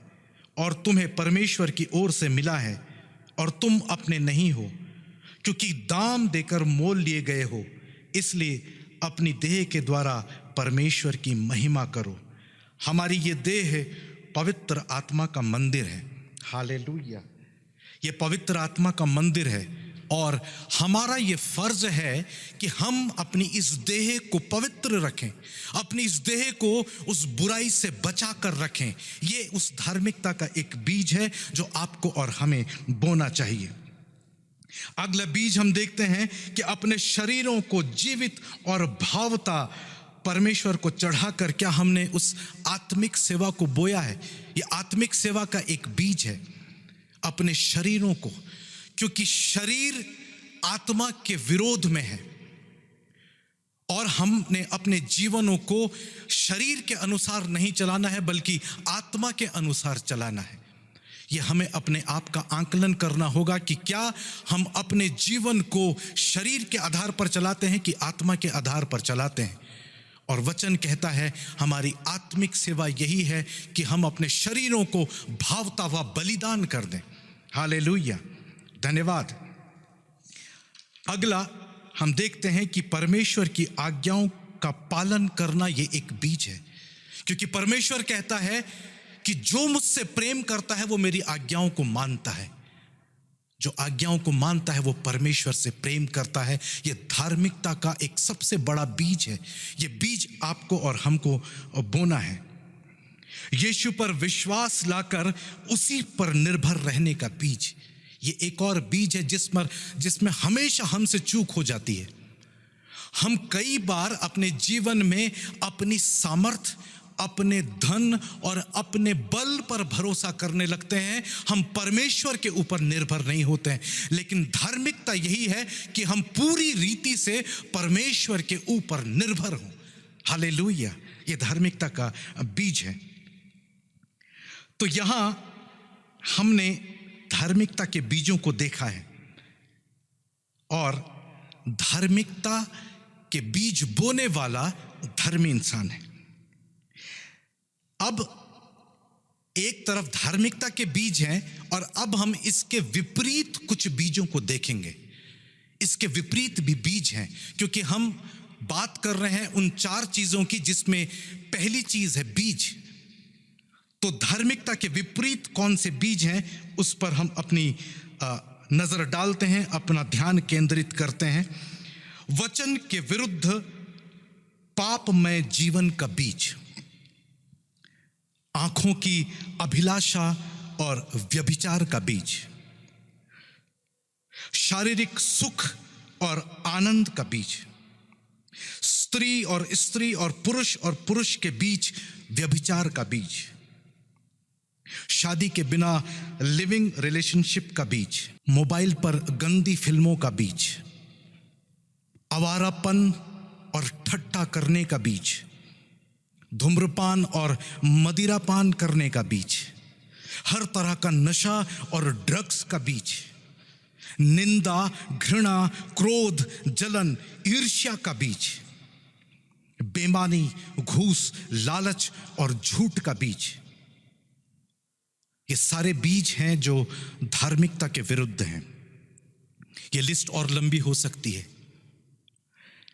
[SPEAKER 4] और तुम्हें परमेश्वर की ओर से मिला है, और तुम अपने नहीं हो, क्योंकि दाम देकर मोल लिए गए हो। इसलिए अपनी देह के द्वारा परमेश्वर की महिमा करो। हमारी ये देह पवित्र आत्मा का मंदिर है। हालेलुया। ये पवित्र आत्मा का मंदिर है और हमारा ये फर्ज है कि हम अपनी इस देह को पवित्र रखें, अपनी इस देह को उस बुराई से बचा कर रखें। ये उस धार्मिकता का एक बीज है जो आपको और हमें बोना चाहिए। अगला बीज हम देखते हैं कि अपने शरीरों को जीवित और भावता परमेश्वर को चढ़ाकर क्या हमने उस आत्मिक सेवा को बोया है। ये आत्मिक सेवा का एक बीज है, अपने शरीरों को, क्योंकि शरीर आत्मा के विरोध में है और हमने अपने जीवनों को शरीर के अनुसार नहीं चलाना है बल्कि आत्मा के अनुसार चलाना है। यह हमें अपने आप का आंकलन करना होगा कि क्या हम अपने जीवन को शरीर के आधार पर चलाते हैं कि आत्मा के आधार पर चलाते हैं। और वचन कहता है हमारी आत्मिक सेवा यही है कि हम अपने शरीरों को भावता हुआ बलिदान कर दें। हालेलुया, धन्यवाद। अगला हम देखते हैं कि परमेश्वर की आज्ञाओं का पालन करना ये एक बीज है, क्योंकि परमेश्वर कहता है कि जो मुझसे प्रेम करता है वो मेरी आज्ञाओं को मानता है। जो आज्ञाओं को मानता है वो परमेश्वर से प्रेम करता है। ये धार्मिकता का एक सबसे बड़ा बीज है। ये बीज आपको और हमको बोना है। यीशु पर विश्वास लाकर उसी पर निर्भर रहने का बीज, ये एक और बीज है जिसमें हमेशा हमसे चूक हो जाती है। हम कई बार अपने जीवन में अपनी सामर्थ, अपने धन और अपने बल पर भरोसा करने लगते हैं। हम परमेश्वर के ऊपर निर्भर नहीं होते हैं। लेकिन धार्मिकता यही है कि हम पूरी रीति से परमेश्वर के ऊपर निर्भर हों। हालेलुया, ये धार्मिकता का बीज है। तो यहां हमने धार्मिकता के बीजों को देखा है और धार्मिकता के बीज बोने वाला धर्मी इंसान है। अब एक तरफ धार्मिकता के बीज हैं और अब हम इसके विपरीत कुछ बीजों को देखेंगे। इसके विपरीत भी बीज हैं, क्योंकि हम बात कर रहे हैं उन 4 चीजों की जिसमें पहली चीज है बीज। तो धार्मिकता के विपरीत कौन से बीज हैं उस पर हम अपनी नजर डालते हैं, अपना ध्यान केंद्रित करते हैं। वचन के विरुद्ध पापमय जीवन का बीज, आंखों की अभिलाषा और व्यभिचार का बीज, शारीरिक सुख और आनंद का बीज, स्त्री और पुरुष के बीच व्यभिचार का बीज, शादी के बिना लिविंग रिलेशनशिप का बीज, मोबाइल पर गंदी फिल्मों का बीज, आवारापन और ठट्टा करने का बीज, धूम्रपान और मदिरापान करने का बीज, हर तरह का नशा और ड्रग्स का बीज, निंदा, घृणा, क्रोध, जलन, ईर्ष्या का बीज, बेईमानी, घूस, लालच और झूठ का बीज। ये सारे बीज हैं जो धार्मिकता के विरुद्ध हैं। ये लिस्ट और लंबी हो सकती है,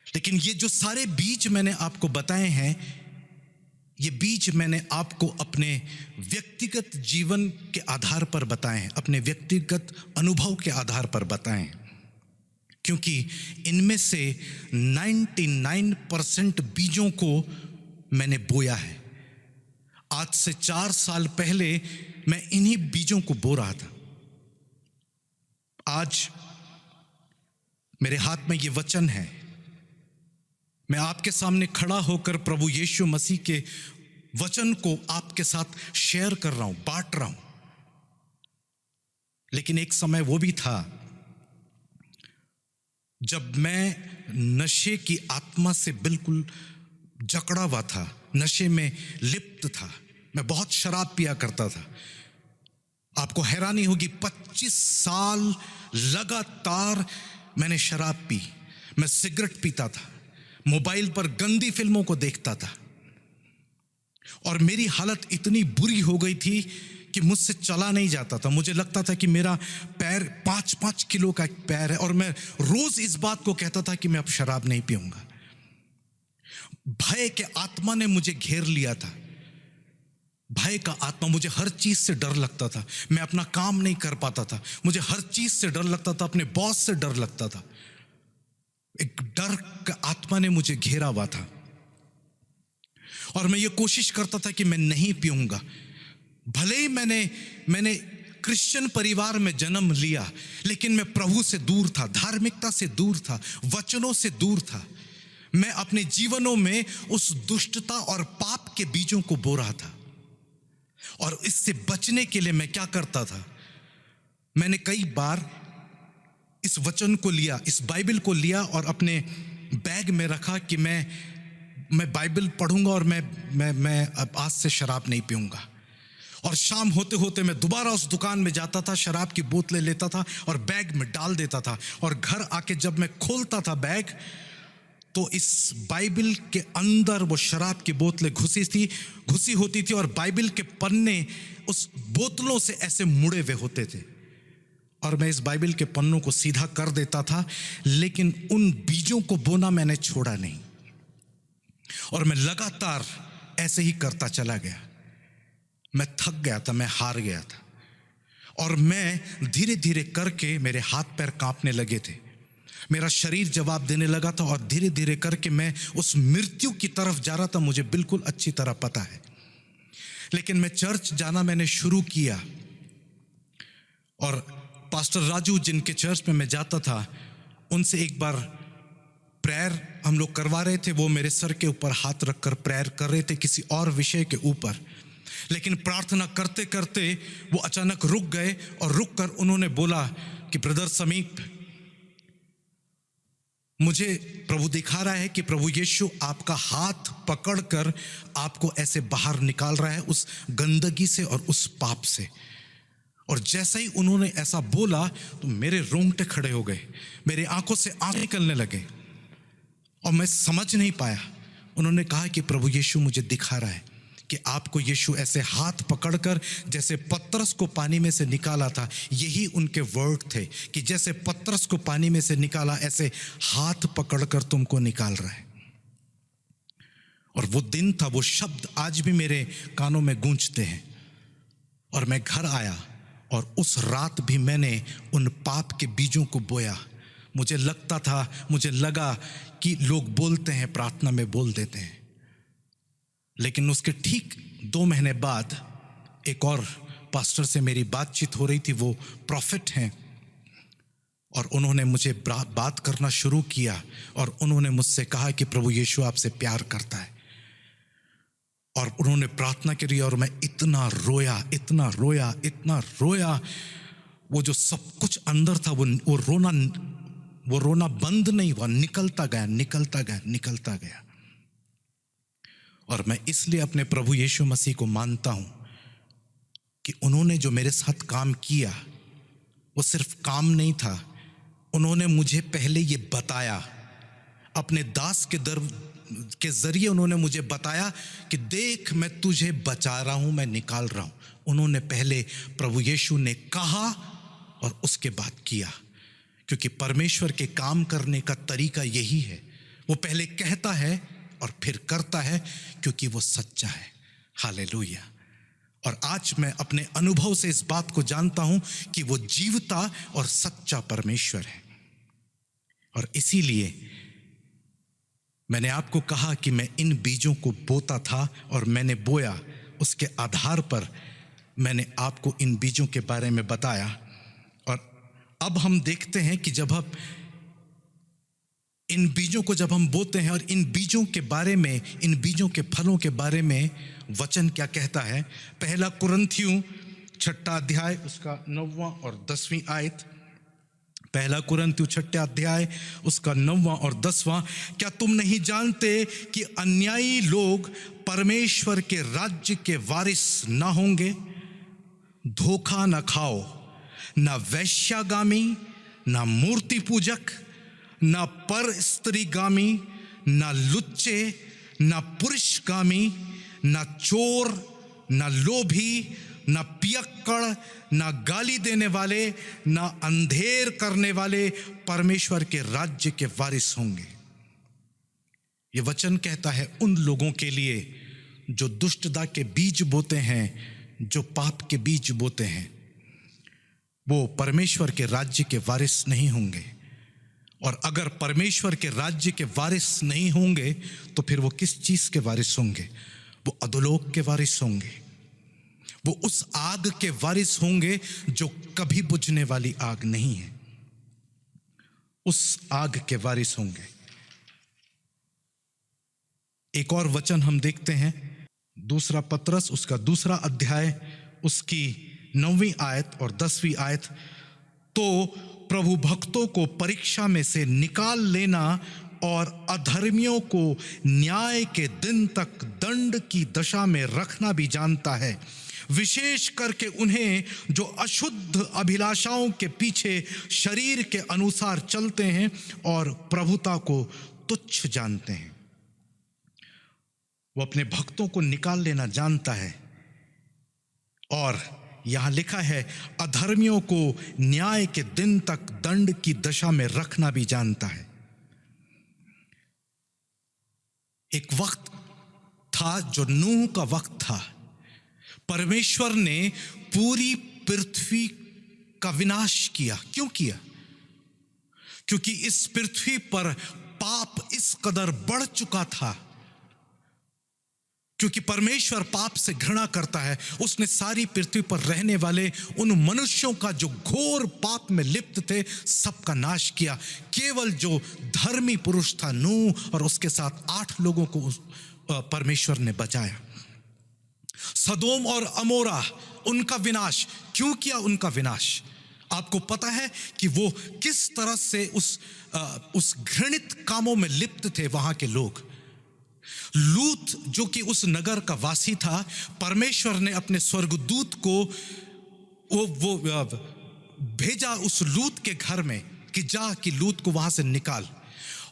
[SPEAKER 4] लेकिन ये जो सारे बीज मैंने आपको बताए हैं, ये बीज मैंने आपको अपने व्यक्तिगत जीवन के आधार पर बताए हैं, अपने व्यक्तिगत अनुभव के आधार पर बताए हैं, क्योंकि इनमें से 99% बीजों को मैंने बोया है। आज से 4 साल पहले मैं इन्हीं बीजों को बो रहा था। आज मेरे हाथ में ये वचन है। मैं आपके सामने खड़ा होकर प्रभु यीशु मसीह के वचन को आपके साथ शेयर कर रहा हूं, बांट रहा हूं। लेकिन एक समय वो भी था जब मैं नशे की आत्मा से बिल्कुल जकड़ा हुआ था, नशे में लिप्त था। मैं बहुत शराब पिया करता था। आपको हैरानी होगी, 25 साल लगातार मैंने शराब पी। मैं सिगरेट पीता था, मोबाइल पर गंदी फिल्मों को देखता था, और मेरी हालत इतनी बुरी हो गई थी कि मुझसे चला नहीं जाता था। मुझे लगता था कि मेरा पैर 5-5 किलो का एक पैर है, और मैं रोज इस बात को कहता था कि मैं अब शराब नहीं पीऊंगा। भय के आत्मा ने मुझे घेर लिया था। भय का आत्मा, मुझे हर चीज से डर लगता था। मैं अपना काम नहीं कर पाता था। मुझे हर चीज से डर लगता था। अपने बॉस से डर लगता था। एक डर का आत्मा ने मुझे घेरा हुआ था, और मैं ये कोशिश करता था कि मैं नहीं पीऊंगा। भले ही मैंने क्रिश्चियन परिवार में जन्म लिया, लेकिन मैं प्रभु से दूर था, धार्मिकता से दूर था, वचनों से दूर था। मैं अपने जीवनों में उस दुष्टता और पाप के बीजों को बो रहा था। और इससे बचने के लिए मैं क्या करता था, मैंने कई बार इस वचन को लिया, इस बाइबल को लिया और अपने बैग में रखा कि मैं बाइबल पढ़ूंगा और मैं अब आज से शराब नहीं पीऊंगा। और शाम होते होते मैं दोबारा उस दुकान में जाता था, शराब की बोतलें लेता था और बैग में डाल देता था। और घर आके जब मैं खोलता था बैग, तो इस बाइबल के अंदर वो शराब की बोतलें घुसी होती थी, और बाइबल के पन्ने उस बोतलों से ऐसे मुड़े हुए होते थे। और मैं इस बाइबल के पन्नों को सीधा कर देता था, लेकिन उन बीजों को बोना मैंने छोड़ा नहीं। और मैं लगातार ऐसे ही करता चला गया। मैं थक गया था, मैं हार गया था, और मैं धीरे धीरे करके मेरे हाथ पैर कांपने लगे थे। मेरा शरीर जवाब देने लगा था, और धीरे धीरे करके मैं उस मृत्यु की तरफ जा रहा था। मुझे बिल्कुल अच्छी तरह पता है। लेकिन मैं चर्च जाना मैंने शुरू किया, और पास्टर राजू जिनके चर्च में मैं जाता था, उनसे एक बार प्रेयर हम लोग करवा रहे थे। वो मेरे सर के ऊपर हाथ रखकर प्रेयर कर रहे थे किसी और विषय के ऊपर। लेकिन प्रार्थना करते करते वो अचानक रुक गए, और रुक कर उन्होंने बोला कि ब्रदर समीप, मुझे प्रभु दिखा रहा है कि प्रभु यीशु आपका हाथ पकड़कर आपको ऐसे बाहर निकाल रहा है उस गंदगी से और उस पाप से। और जैसे ही उन्होंने ऐसा बोला तो मेरे रोंगटे खड़े हो गए, मेरे आंखों से आंसू निकलने लगे, और मैं समझ नहीं पाया। उन्होंने कहा कि प्रभु यीशु मुझे दिखा रहा है कि आपको यीशु ऐसे हाथ पकड़कर जैसे पतरस को पानी में से निकाला था, यही उनके वर्ड थे कि जैसे पतरस को पानी में से निकाला, ऐसे हाथ पकड़कर तुमको निकाल रहा है। और वो दिन था, वो शब्द आज भी मेरे कानों में गूंजते हैं। और मैं घर आया, और उस रात भी मैंने उन पाप के बीजों को बोया। मुझे लगा कि लोग बोलते हैं, प्रार्थना में बोल देते हैं। लेकिन उसके ठीक 2 महीने बाद एक और पास्टर से मेरी बातचीत हो रही थी। वो प्रॉफिट हैं, और उन्होंने मुझे बात करना शुरू किया, और उन्होंने मुझसे कहा कि प्रभु यीशु आपसे प्यार करता है। और उन्होंने प्रार्थना करी और मैं इतना रोया, इतना रोया, इतना रोया। वो जो सब कुछ अंदर था वो रोना बंद नहीं हुआ, निकलता गया, निकलता गया, निकलता गया। और मैं इसलिए अपने प्रभु यीशु मसीह को मानता हूं कि उन्होंने जो मेरे साथ काम किया वो सिर्फ काम नहीं था, उन्होंने मुझे पहले ये बताया, अपने दास के जरिए उन्होंने मुझे बताया कि देख मैं तुझे बचा रहा हूं, मैं निकाल रहा हूं। उन्होंने पहले प्रभु यीशु ने कहा और उसके बाद किया, क्योंकि परमेश्वर के काम करने का तरीका यही है, वो पहले कहता है और फिर करता है, क्योंकि वो सच्चा है। हालेलुया। और आज मैं अपने अनुभव से इस बात को जानता हूं कि वो जीवता और सच्चा परमेश्वर है। और इसीलिए मैंने आपको कहा कि मैं इन बीजों को बोता था और मैंने बोया, उसके आधार पर मैंने आपको इन बीजों के बारे में बताया। और अब हम देखते हैं कि जब हम इन बीजों को जब हम बोते हैं और इन बीजों के बारे में, इन बीजों के फलों के बारे में वचन क्या कहता है। पहला कुरिन्थियों 6 अध्याय उसका 9वां और 10वीं आयत। पहला कुरिन्थियों 6 अध्याय उसका 9वां और 10वां। क्या तुम नहीं जानते कि अन्यायी लोग परमेश्वर के राज्य के वारिस ना होंगे? धोखा न खाओ, ना वैश्यागामी, ना मूर्ति पूजक, ना पर स्त्रीगामी, ना लुच्चे, ना पुरुषगामी, ना चोर, ना लोभी, ना पियक्कड़, ना गाली देने वाले, ना अंधेर करने वाले परमेश्वर के राज्य के वारिस होंगे। ये वचन कहता है उन लोगों के लिए जो दुष्टता के बीज बोते हैं, जो पाप के बीज बोते हैं, वो परमेश्वर के राज्य के वारिस नहीं होंगे। और अगर परमेश्वर के राज्य के वारिस नहीं होंगे तो फिर वो किस चीज के वारिस होंगे? वो अधोलोक के वारिस होंगे। वो उस आग के वारिस होंगे जो कभी बुझने वाली आग नहीं है, उस आग के वारिस होंगे। एक और वचन हम देखते हैं, दूसरा पतरस उसका 2 अध्याय उसकी 9वीं आयत और 10वीं आयत। तो प्रभु भक्तों को परीक्षा में से निकाल लेना और अधर्मियों को न्याय के दिन तक दंड की दशा में रखना भी जानता है, विशेष करके उन्हें जो अशुद्ध अभिलाषाओं के पीछे शरीर के अनुसार चलते हैं और प्रभुता को तुच्छ जानते हैं। वो अपने भक्तों को निकाल लेना जानता है। और यहां लिखा है अधर्मियों को न्याय के दिन तक दंड की दशा में रखना भी जानता है। एक वक्त था जो नूह का वक्त था। परमेश्वर ने पूरी पृथ्वी का विनाश किया। क्यों किया? क्योंकि इस पृथ्वी पर पाप इस कदर बढ़ चुका था। क्योंकि परमेश्वर पाप से घृणा करता है, उसने सारी पृथ्वी पर रहने वाले उन मनुष्यों का जो घोर पाप में लिप्त थे सबका नाश किया। केवल जो धर्मी पुरुष था नूह और उसके साथ 8 लोगों को परमेश्वर ने बचाया। सदोम और अमोरा, उनका विनाश क्यों किया? उनका विनाश आपको पता है कि वो किस तरह से उस घृणित कामों में लिप्त थे वहां के लोग। लूत जो कि उस नगर का वासी था, परमेश्वर ने अपने स्वर्गदूत को वो भेजा उस लूत के घर में कि जा कि लूत को वहां से निकाल।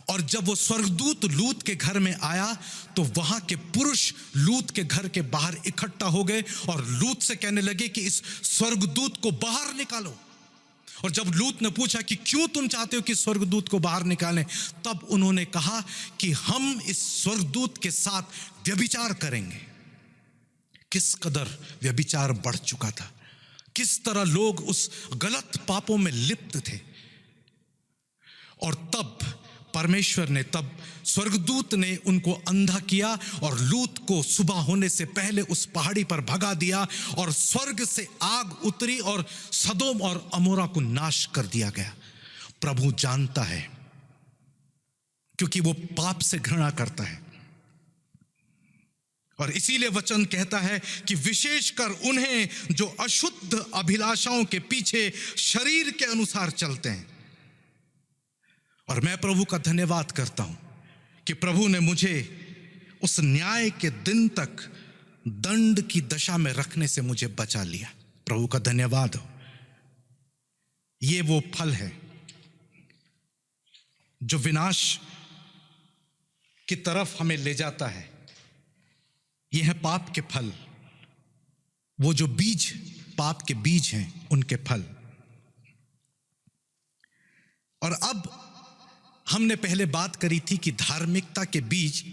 [SPEAKER 4] और जब वो स्वर्गदूत लूत के घर में आया तो वहां के पुरुष लूत के घर के बाहर इकट्ठा हो गए और लूत से कहने लगे कि इस स्वर्गदूत को बाहर निकालो। और जब लूत ने पूछा कि क्यों तुम चाहते हो कि स्वर्गदूत को बाहर निकालें, तब उन्होंने कहा कि हम इस स्वर्गदूत के साथ व्यभिचार करेंगे। किस कदर व्यभिचार बढ़ चुका था, किस तरह लोग उस गलत पापों में लिप्त थे। और तब परमेश्वर ने, तब स्वर्गदूत ने उनको अंधा किया और लूत को सुबह होने से पहले उस पहाड़ी पर भगा दिया और स्वर्ग से आग उतरी और सदोम और अमोरा को नाश कर दिया गया। प्रभु जानता है क्योंकि वो पाप से घृणा करता है। और इसीलिए वचन कहता है कि विशेषकर उन्हें जो अशुद्ध अभिलाषाओं के पीछे शरीर के अनुसार चलते हैं। और मैं प्रभु का धन्यवाद करता हूं कि प्रभु ने मुझे उस न्याय के दिन तक दंड की दशा में रखने से मुझे बचा लिया। प्रभु का धन्यवाद हो। ये वो फल है जो विनाश की तरफ हमें ले जाता है। ये है पाप के फल, वो जो बीज पाप के बीज हैं उनके फल। और अब हमने पहले बात करी थी कि धार्मिकता के बीज,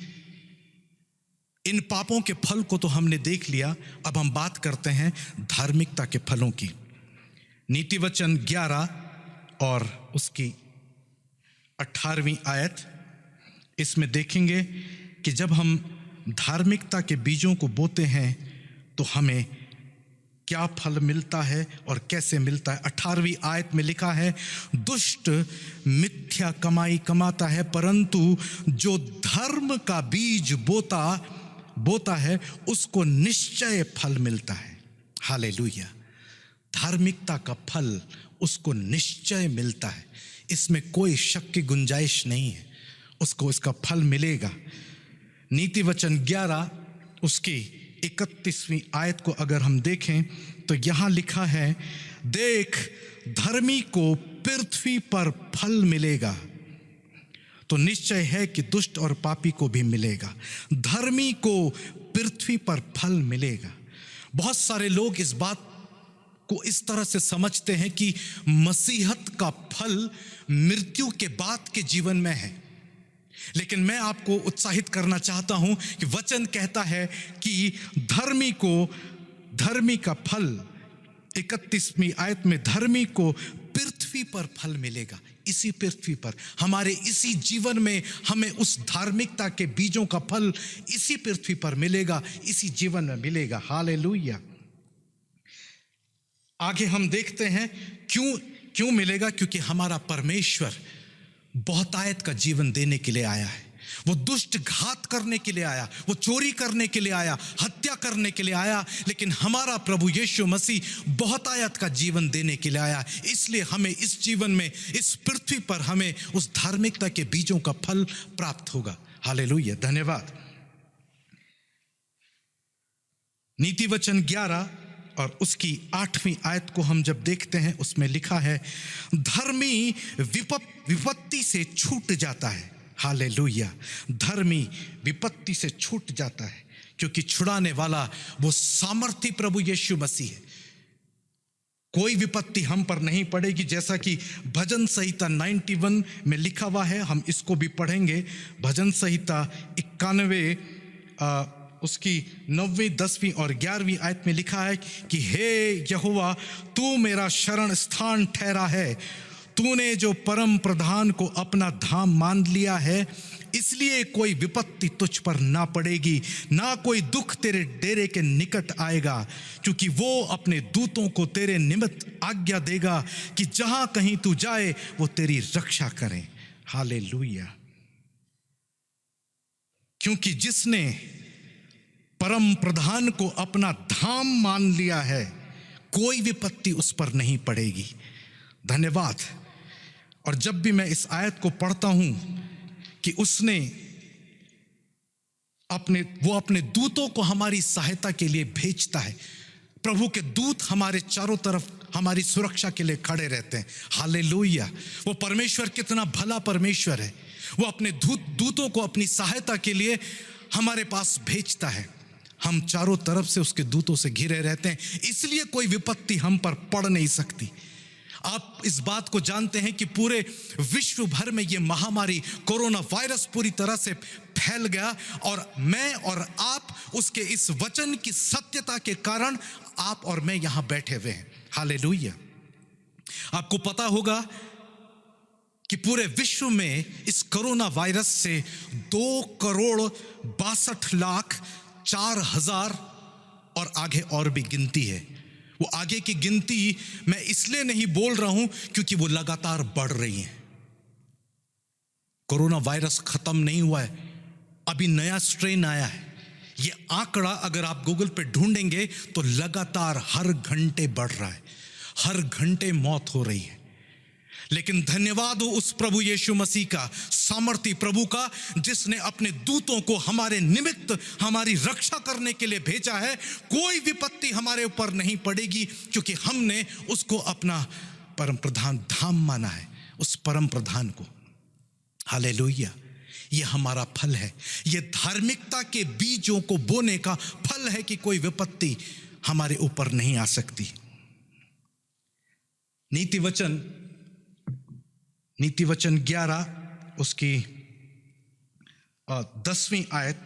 [SPEAKER 4] इन पापों के फल को तो हमने देख लिया। अब हम बात करते हैं धार्मिकता के फलों की। नीति वचन 11 और उसकी 18वीं आयत, इसमें देखेंगे कि जब हम धार्मिकता के बीजों को बोते हैं तो हमें क्या फल मिलता है और कैसे मिलता है। 18वीं आयत में लिखा है, दुष्ट मिथ्या कमाई कमाता है, परंतु जो धर्म का बीज बोता है उसको निश्चय फल मिलता है। हालेलुया। धार्मिकता का फल उसको निश्चय मिलता है, इसमें कोई शक की गुंजाइश नहीं है, उसको इसका फल मिलेगा। नीति वचन 11 उसकी 31वीं आयत को अगर हम देखें तो यहां लिखा है, देख धर्मी को पृथ्वी पर फल मिलेगा। तो निश्चय है कि दुष्ट और पापी को भी मिलेगा। धर्मी को पृथ्वी पर फल मिलेगा। बहुत सारे लोग इस बात को इस तरह से समझते हैं कि मसीहत का फल मृत्यु के बाद के जीवन में है, लेकिन मैं आपको उत्साहित करना चाहता हूं कि वचन कहता है कि धर्मी का फल, 31वीं आयत में, धर्मी को पृथ्वी पर फल मिलेगा। इसी पृथ्वी पर, हमारे इसी जीवन में हमें उस धार्मिकता के बीजों का फल इसी पृथ्वी पर मिलेगा, इसी जीवन में मिलेगा। हालेलुया। आगे हम देखते हैं क्यों मिलेगा, क्योंकि हमारा परमेश्वर बहुतायत का जीवन देने के लिए आया है। वो दुष्ट घात करने के लिए आया, वो चोरी करने के लिए आया, हत्या करने के लिए आया, लेकिन हमारा प्रभु यीशु मसीह बहुतायत का जीवन देने के लिए आया। इसलिए हमें इस जीवन में, इस पृथ्वी पर हमें उस धार्मिकता के बीजों का फल प्राप्त होगा। हालेलुया, धन्यवाद। नीति वचन 11 और उसकी 8वीं आयत को हम जब देखते हैं, उसमें लिखा है, धर्मी विपत्ति से छूट जाता है। हालेलुया। धर्मी विपत्ति से छूट जाता है, क्योंकि छुड़ाने वाला वो सामर्थी प्रभु यीशु मसीह है। कोई विपत्ति हम पर नहीं पड़ेगी, जैसा कि भजन संहिता 91 में लिखा हुआ है। हम इसको भी पढ़ेंगे। भजन संहिता 91 उसकी 9वीं, 10वीं और 11वीं आयत में लिखा है कि हे यहोवा, तू मेरा शरण स्थान ठहरा है, तूने जो परम प्रधान को अपना धाम मान लिया है, इसलिए कोई विपत्ति तुझ पर ना पड़ेगी, ना कोई दुख तेरे डेरे के निकट आएगा, क्योंकि वो अपने दूतों को तेरे निमित्त आज्ञा देगा कि जहां कहीं तू जाए वो तेरी रक्षा करें। हालेलुया। क्योंकि जिसने परम प्रधान को अपना धाम मान लिया है, कोई विपत्ति उस पर नहीं पड़ेगी। धन्यवाद। और जब भी मैं इस आयत को पढ़ता हूं कि उसने अपने दूतों को हमारी सहायता के लिए भेजता है, प्रभु के दूत हमारे चारों तरफ हमारी सुरक्षा के लिए खड़े रहते हैं। हालेलुया। वो परमेश्वर कितना भला परमेश्वर है, वो अपने दूतों को अपनी सहायता के लिए हमारे पास भेजता है। हम चारों तरफ से उसके दूतों से घिरे रहते हैं, इसलिए कोई विपत्ति हम पर पड़ नहीं सकती। आप इस बात को जानते हैं कि पूरे विश्व भर में यह महामारी कोरोना वायरस पूरी तरह से फैल गया, और मैं और आप उसके इस वचन की सत्यता के कारण आप और मैं यहां बैठे हुए हैं। हालेलुया। आपको पता होगा कि पूरे विश्व में इस कोरोना वायरस से 2,62,04,000 और आगे और भी गिनती है। वो आगे की गिनती मैं इसलिए नहीं बोल रहा हूं क्योंकि वो लगातार बढ़ रही है। कोरोना वायरस खत्म नहीं हुआ है, अभी नया स्ट्रेन आया है, ये आंकड़ा अगर आप गूगल पे ढूंढेंगे तो लगातार हर घंटे बढ़ रहा है, हर घंटे मौत हो रही है। लेकिन धन्यवाद हो उस प्रभु यीशु मसीह का, सामर्थी प्रभु का, जिसने अपने दूतों को हमारे निमित्त हमारी रक्षा करने के लिए भेजा है। कोई विपत्ति हमारे ऊपर नहीं पड़ेगी, क्योंकि हमने उसको अपना परम प्रधान धाम माना है, उस परम प्रधान को। हालेलुया। ये हमारा फल है, ये धार्मिकता के बीजों को बोने का फल है कि कोई विपत्ति हमारे ऊपर नहीं आ सकती। नीति वचन 11 उसकी 10वीं आयत,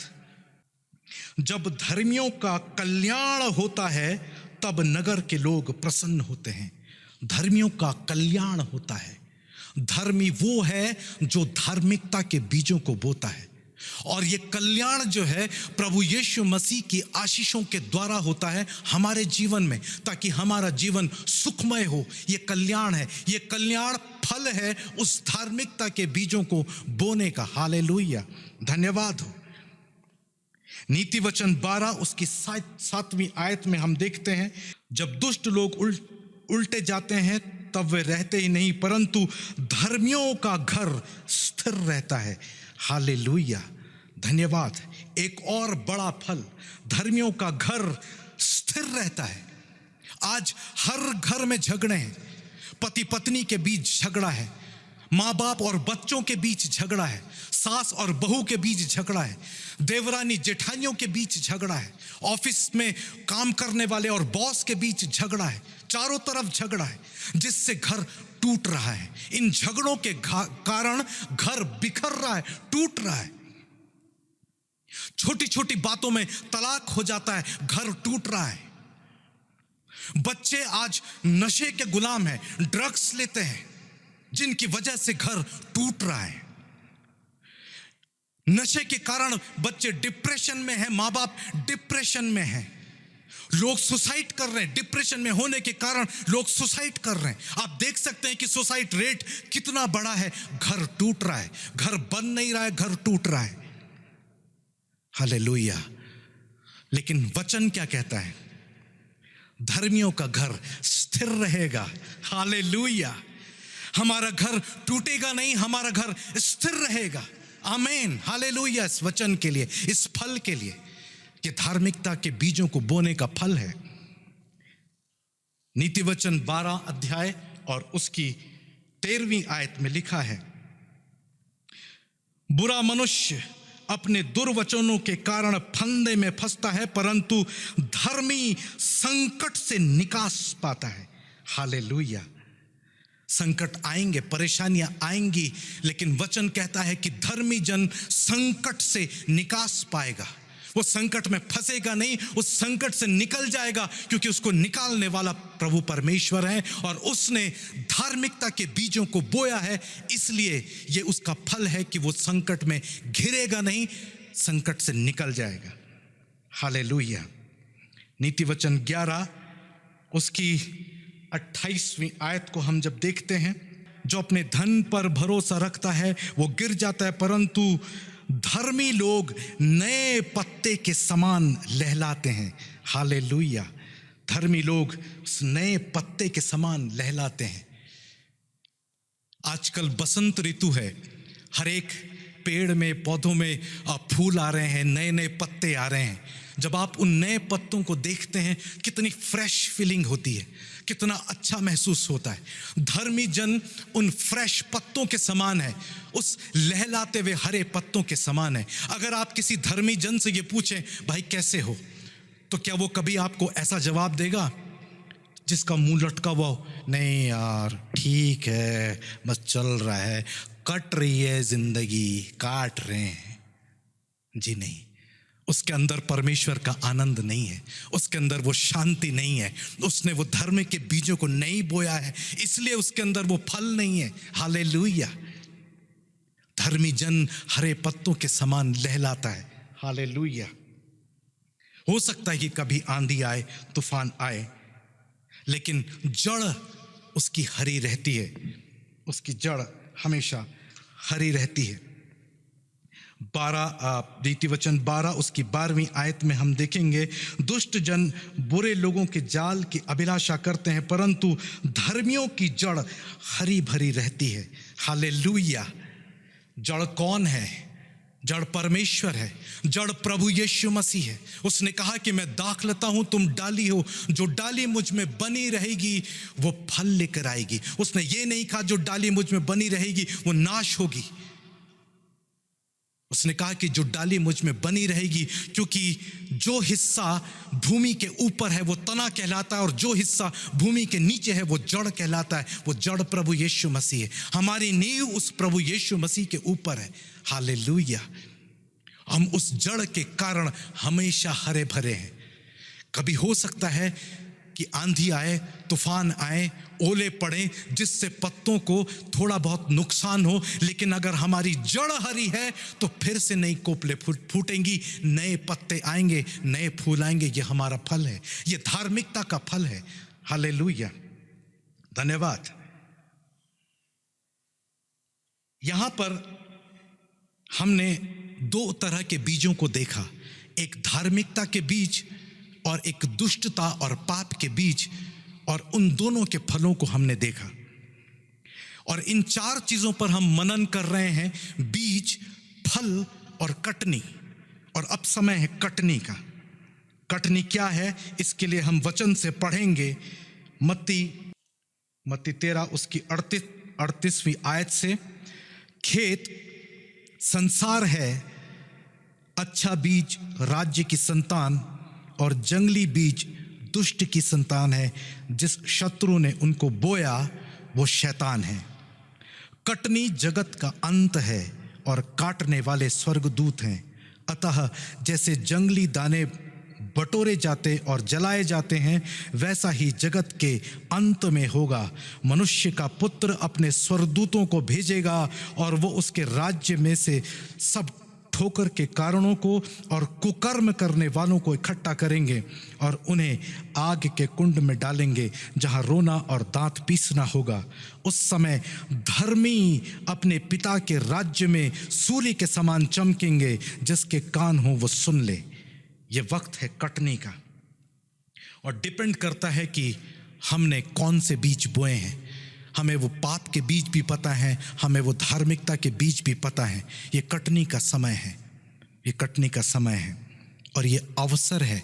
[SPEAKER 4] जब धर्मियों का कल्याण होता है तब नगर के लोग प्रसन्न होते हैं। धर्मियों का कल्याण होता है। धर्मी वो है जो धार्मिकता के बीजों को बोता है, और ये कल्याण जो है प्रभु यीशु मसीह की आशीषों के द्वारा होता है हमारे जीवन में, ताकि हमारा जीवन सुखमय हो। ये कल्याण है, ये कल्याण फल है उस धार्मिकता के बीजों को बोने का। हालेलुया, धन्यवाद हो। नीति वचन 12 उसकी 7वीं आयत में हम देखते हैं, जब दुष्ट लोग उल्टे जाते हैं तब वे रहते ही नहीं, परंतु धर्मियों का घर स्थिर रहता है। हालेलुया, धन्यवाद। एक और बड़ा फल, धर्मियों का घर स्थिर रहता है। आज हर घर में झगड़े हैं, पति पत्नी के बीच झगड़ा है, माँ बाप और बच्चों के बीच झगड़ा है, सास और बहू के बीच झगड़ा है, देवरानी जेठानियों के बीच झगड़ा है, ऑफिस में काम करने वाले और बॉस के बीच झगड़ा है, चारों तरफ झगड़ा है, जिससे घर टूट रहा है। इन झगड़ों के कारण घर बिखर रहा है, टूट रहा है। छोटी छोटी बातों में तलाक हो जाता है, घर टूट रहा है। बच्चे आज नशे के गुलाम हैं, ड्रग्स लेते हैं, जिनकी वजह से घर टूट रहा है। नशे के कारण बच्चे डिप्रेशन में हैं, माँ बाप डिप्रेशन में हैं, लोग सुसाइड कर रहे हैं। डिप्रेशन में होने के कारण लोग सुसाइड कर रहे हैं। आप देख सकते हैं कि सुसाइड रेट कितना बड़ा है। घर टूट रहा है, घर बन नहीं रहा है, घर टूट रहा है। हालेलुया। लेकिन वचन क्या कहता है? धर्मियों का घर स्थिर रहेगा। हालेलुया। हमारा घर टूटेगा नहीं, हमारा घर स्थिर रहेगा। आमीन, हालेलुया। इस वचन के लिए, इस फल के लिए, कि धार्मिकता के बीजों को बोने का फल है। नीति वचन 12 अध्याय और उसकी 13वीं आयत में लिखा है, बुरा मनुष्य अपने दुर्वचनों के कारण फंदे में फंसता है, परंतु धर्मी संकट से निकास पाता है। हालेलुया। संकट आएंगे, परेशानियां आएंगी, लेकिन वचन कहता है कि धर्मी जन संकट से निकास पाएगा। वो संकट में फंसेगा नहीं, उस संकट से निकल जाएगा, क्योंकि उसको निकालने वाला प्रभु परमेश्वर है, और उसने धार्मिकता के बीजों को बोया है। इसलिए ये उसका फल है कि वो संकट में घिरेगा नहीं, संकट से निकल जाएगा। हालेलुया। नीति वचन 11 उसकी 28वीं आयत को हम जब देखते हैं, जो अपने धन पर भरोसा रखता है वो गिर जाता है, परंतु धर्मी लोग नए पत्ते के समान लहलाते हैं। हालेलुया। धर्मी लोग उस नए पत्ते के समान लहलाते हैं। आजकल बसंत ऋतु है, हर एक पेड़ में, पौधों में फूल आ रहे हैं, नए नए पत्ते आ रहे हैं। जब आप उन नए पत्तों को देखते हैं, कितनी फ्रेश फीलिंग होती है, कितना अच्छा महसूस होता है। धर्मी जन उन फ्रेश पत्तों के समान है, उस लहलाते हुए हरे पत्तों के समान है। अगर आप किसी धर्मी जन से ये पूछें, भाई कैसे हो, तो क्या वो कभी आपको ऐसा जवाब देगा जिसका मुंह लटका हुआ हो? नहीं यार, ठीक है, बस चल रहा है, कट रही है जिंदगी, काट रहे हैं। जी नहीं, उसके अंदर परमेश्वर का आनंद नहीं है, उसके अंदर वो शांति नहीं है, उसने वो धर्म के बीजों को नहीं बोया है, इसलिए उसके अंदर वो फल नहीं है। हालेलुया। धर्मी जन हरे पत्तों के समान लहलाता है। हालेलुया। हो सकता है कि कभी आंधी आए, तूफान आए, लेकिन जड़ उसकी हरी रहती है, उसकी जड़ हमेशा हरी रहती है। नीति वचन 12 उसकी 12वीं आयत में हम देखेंगे, दुष्ट जन बुरे लोगों के जाल की अभिलाषा करते हैं, परंतु धर्मियों की जड़ हरी भरी रहती है। हालेलुया। जड़ कौन है? जड़ परमेश्वर है, जड़ प्रभु यीशु मसीह है। उसने कहा कि मैं दाखलता हूं, तुम डाली हो, जो डाली मुझ में बनी रहेगी वो फल लेकर आएगी। उसने ये नहीं कहा जो डाली मुझ में बनी रहेगी वो नाश होगी। उसने कहा कि जो डाली मुझ में बनी रहेगी, क्योंकि जो हिस्सा भूमि के ऊपर है वो तना कहलाता है और जो हिस्सा भूमि के नीचे है वो जड़ कहलाता है। वो जड़ प्रभु यीशु मसीह है। हमारी नींव उस प्रभु यीशु मसीह के ऊपर है। हालेलुया। हम उस जड़ के कारण हमेशा हरे भरे हैं। कभी हो सकता है कि आंधी आए, तूफान आए, ओले पड़े, जिससे पत्तों को थोड़ा बहुत नुकसान हो, लेकिन अगर हमारी जड़ हरी है तो फिर से नई कोपले फूटेंगी, नए पत्ते आएंगे, नए फूल आएंगे। ये हमारा फल है, ये धार्मिकता का फल है। हालेलुया, धन्यवाद। यहां पर हमने दो तरह के बीजों को देखा, एक धार्मिकता के बीज और एक दुष्टता और पाप के बीज, और उन दोनों के फलों को हमने देखा। और इन चार चीजों पर हम मनन कर रहे हैं, बीज, फल और कटनी। और अब समय है कटनी का। कटनी क्या है, इसके लिए हम वचन से पढ़ेंगे मत्ती 13 उसकी 38वीं आयत से। खेत संसार है, अच्छा बीज राज्य की संतान और जंगली बीज दुष्ट की संतान है। जिस शत्रु ने उनको बोया वो शैतान है। कटनी जगत का अंत है और काटने वाले स्वर्गदूत हैं। अतः जैसे जंगली दाने बटोरे जाते और जलाए जाते हैं, वैसा ही जगत के अंत में होगा। मनुष्य का पुत्र अपने स्वर्गदूतों को भेजेगा और वो उसके राज्य में से सब ठोकर के कारणों को और कुकर्म करने वालों को इकट्ठा करेंगे और उन्हें आग के कुंड में डालेंगे, जहां रोना और दांत पीसना होगा। उस समय धर्मी अपने पिता के राज्य में सूर्य के समान चमकेंगे। जिसके कान हो वो सुन ले। ये वक्त है कटनी का, और डिपेंड करता है कि हमने कौन से बीज बोए हैं। हमें वो पाप के बीज भी पता है, हमें वो धार्मिकता के बीज भी पता है। ये कटनी का समय है, ये कटनी का समय है। और ये अवसर है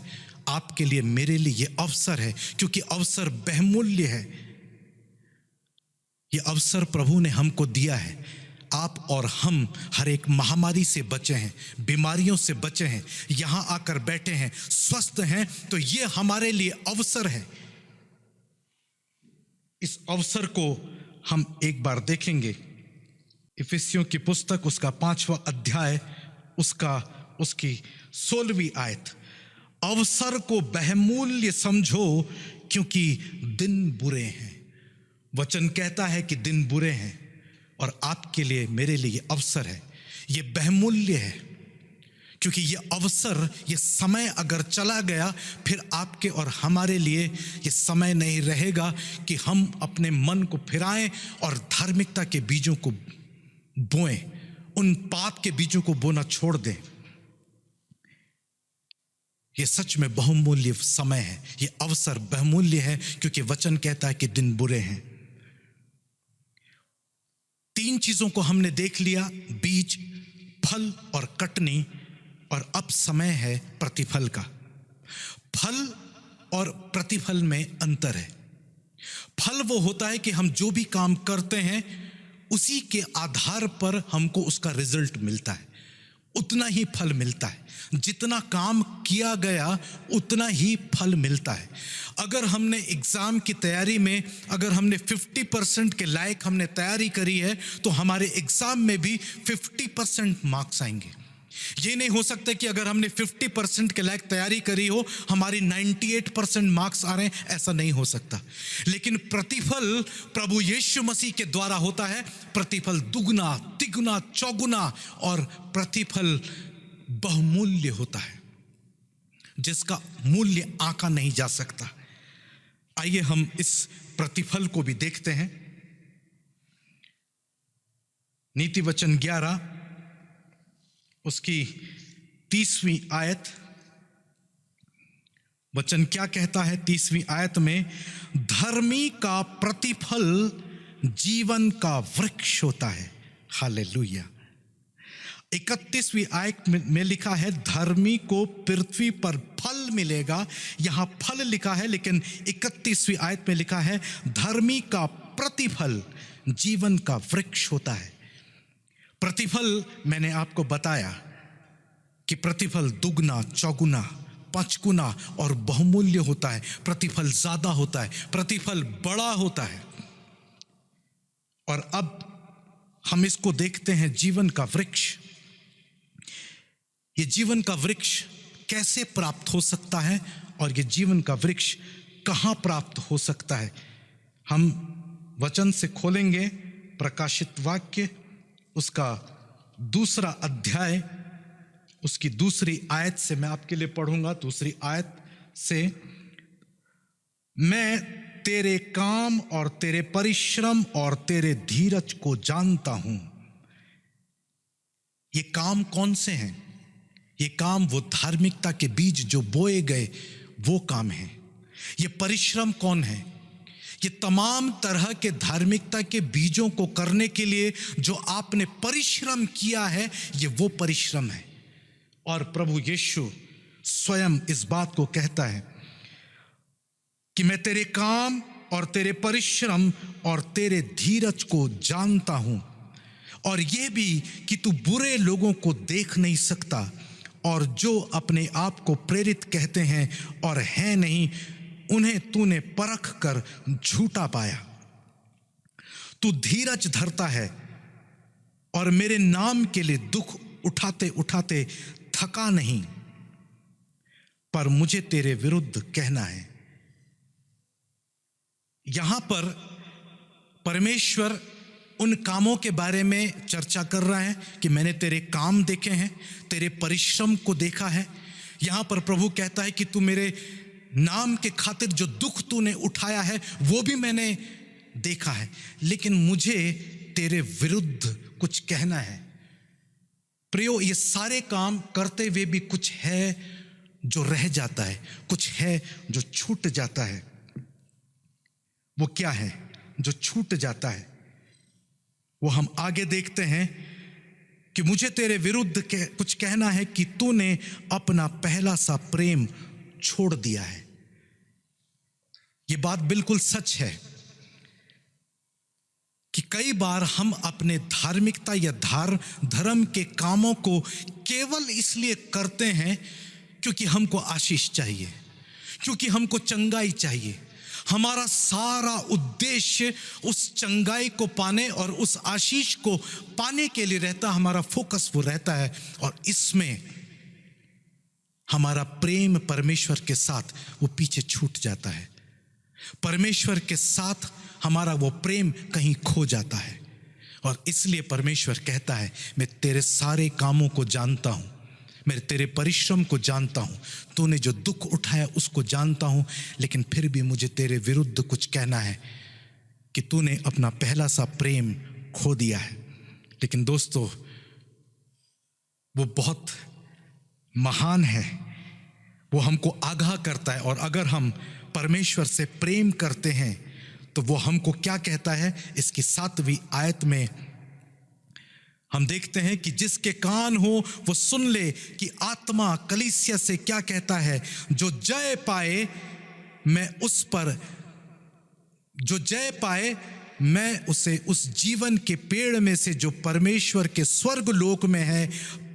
[SPEAKER 4] आपके लिए, मेरे लिए ये अवसर है, क्योंकि अवसर बहुमूल्य है। ये अवसर प्रभु ने हमको दिया है। आप और हम हर एक महामारी से बचे हैं, बीमारियों से बचे हैं, यहां आकर बैठे हैं, स्वस्थ हैं, तो ये हमारे लिए अवसर है। इस अवसर को हम एक बार देखेंगे। इफिसियों की पुस्तक उसका 5वां अध्याय उसकी 16वीं आयत। अवसर को बहुमूल्य समझो क्योंकि दिन बुरे हैं। वचन कहता है कि दिन बुरे हैं, और आपके लिए, मेरे लिए ये अवसर है, ये बहुमूल्य है। क्योंकि ये अवसर, ये समय अगर चला गया, फिर आपके और हमारे लिए ये समय नहीं रहेगा कि हम अपने मन को फिराएं और धार्मिकता के बीजों को बोएं, उन पाप के बीजों को बोना छोड़ दें। ये सच में बहुमूल्य समय है, ये अवसर बहुमूल्य है, क्योंकि वचन कहता है कि दिन बुरे हैं। 3 चीजों को हमने देख लिया, बीज, फल और कटनी। और अब समय है प्रतिफल का। फल और प्रतिफल में अंतर है। फल वो होता है कि हम जो भी काम करते हैं उसी के आधार पर हमको उसका रिजल्ट मिलता है, उतना ही फल मिलता है। जितना काम किया गया उतना ही फल मिलता है। अगर हमने एग्जाम की तैयारी में, अगर हमने 50% के लायक हमने तैयारी करी है, तो हमारे एग्जाम में भी 50% मार्क्स आएंगे। ये नहीं हो सकता कि अगर हमने 50% के लायक तैयारी करी हो, हमारी 98% मार्क्स आ रहे हैं, ऐसा नहीं हो सकता। लेकिन प्रतिफल प्रभु यीशु मसीह के द्वारा होता है। प्रतिफल दुगना, तिगुना, चौगुना, और प्रतिफल बहुमूल्य होता है, जिसका मूल्य आंका नहीं जा सकता। आइए हम इस प्रतिफल को भी देखते हैं। नीति वचन 11 उसकी 30वीं आयत, वचन क्या कहता है 30वीं आयत में? धर्मी का प्रतिफल जीवन का वृक्ष होता है। हालेलुया। 31वीं आयत में लिखा है धर्मी को पृथ्वी पर फल मिलेगा। यहां फल लिखा है, लेकिन 31वीं आयत में लिखा है धर्मी का प्रतिफल जीवन का वृक्ष होता है। प्रतिफल मैंने आपको बताया कि प्रतिफल दुगना, चौगुना, पांचगुना और बहुमूल्य होता है। प्रतिफल ज्यादा होता है, प्रतिफल बड़ा होता है। और अब हम इसको देखते हैं, जीवन का वृक्ष। ये जीवन का वृक्ष कैसे प्राप्त हो सकता है और ये जीवन का वृक्ष कहां प्राप्त हो सकता है? हम वचन से खोलेंगे प्रकाशित वाक्य, उसका 2 अध्याय, उसकी 2 आयत से मैं आपके लिए पढ़ूंगा। 2 आयत से, मैं तेरे काम और तेरे परिश्रम और तेरे धीरज को जानता हूं। ये काम कौन से हैं? ये काम वो धार्मिकता के बीज जो बोए गए वो काम है। ये परिश्रम कौन है? ये तमाम तरह के धार्मिकता के बीजों को करने के लिए जो आपने परिश्रम किया है, ये वो परिश्रम है। और प्रभु यीशु स्वयं इस बात को कहता है कि मैं तेरे काम और तेरे परिश्रम और तेरे धीरज को जानता हूं, और यह भी कि तू बुरे लोगों को देख नहीं सकता, और जो अपने आप को प्रेरित कहते हैं और हैं नहीं, उन्हें तूने परख कर झूठा पाया। तू धीरज धरता है और मेरे नाम के लिए दुख उठाते उठाते थका नहीं। पर मुझे तेरे विरुद्ध कहना है। यहां पर परमेश्वर उन कामों के बारे में चर्चा कर रहा है कि मैंने तेरे काम देखे हैं, तेरे परिश्रम को देखा है। यहां पर प्रभु कहता है कि तू मेरे नाम के खातिर जो दुख तूने उठाया है वो भी मैंने देखा है, लेकिन मुझे तेरे विरुद्ध कुछ कहना है। प्रियो, ये सारे काम करते हुए भी कुछ है जो रह जाता है, कुछ है जो छूट जाता है। वो क्या है जो छूट जाता है? वो हम आगे देखते हैं कि मुझे तेरे विरुद्ध कुछ कहना है कि तूने अपना पहला सा प्रेम छोड़ दिया है। ये बात बिल्कुल सच है कि कई बार हम अपने धार्मिकता या धर्म के कामों को केवल इसलिए करते हैं क्योंकि हमको आशीष चाहिए, क्योंकि हमको चंगाई चाहिए। हमारा सारा उद्देश्य उस चंगाई को पाने और उस आशीष को पाने के लिए रहता, हमारा फोकस वो रहता है, और इसमें हमारा प्रेम परमेश्वर के साथ वो पीछे छूट जाता है। परमेश्वर के साथ हमारा वो प्रेम कहीं खो जाता है। और इसलिए परमेश्वर कहता है, मैं तेरे सारे कामों को जानता हूं, मैं तेरे परिश्रम को जानता हूं, तूने जो दुख उठाया उसको जानता हूं, लेकिन फिर भी मुझे तेरे विरुद्ध कुछ कहना है कि तूने अपना पहला सा प्रेम खो दिया है। लेकिन दोस्तों, वो बहुत महान है, वो हमको आगाह करता है। और अगर हम परमेश्वर से प्रेम करते हैं तो वो हमको क्या कहता है? इसकी 7वीं आयत में हम देखते हैं कि जिसके कान हो वो सुन ले कि आत्मा कलीसिया से क्या कहता है। जो जय पाए मैं उसे उस जीवन के पेड़ में से जो परमेश्वर के स्वर्ग लोक में है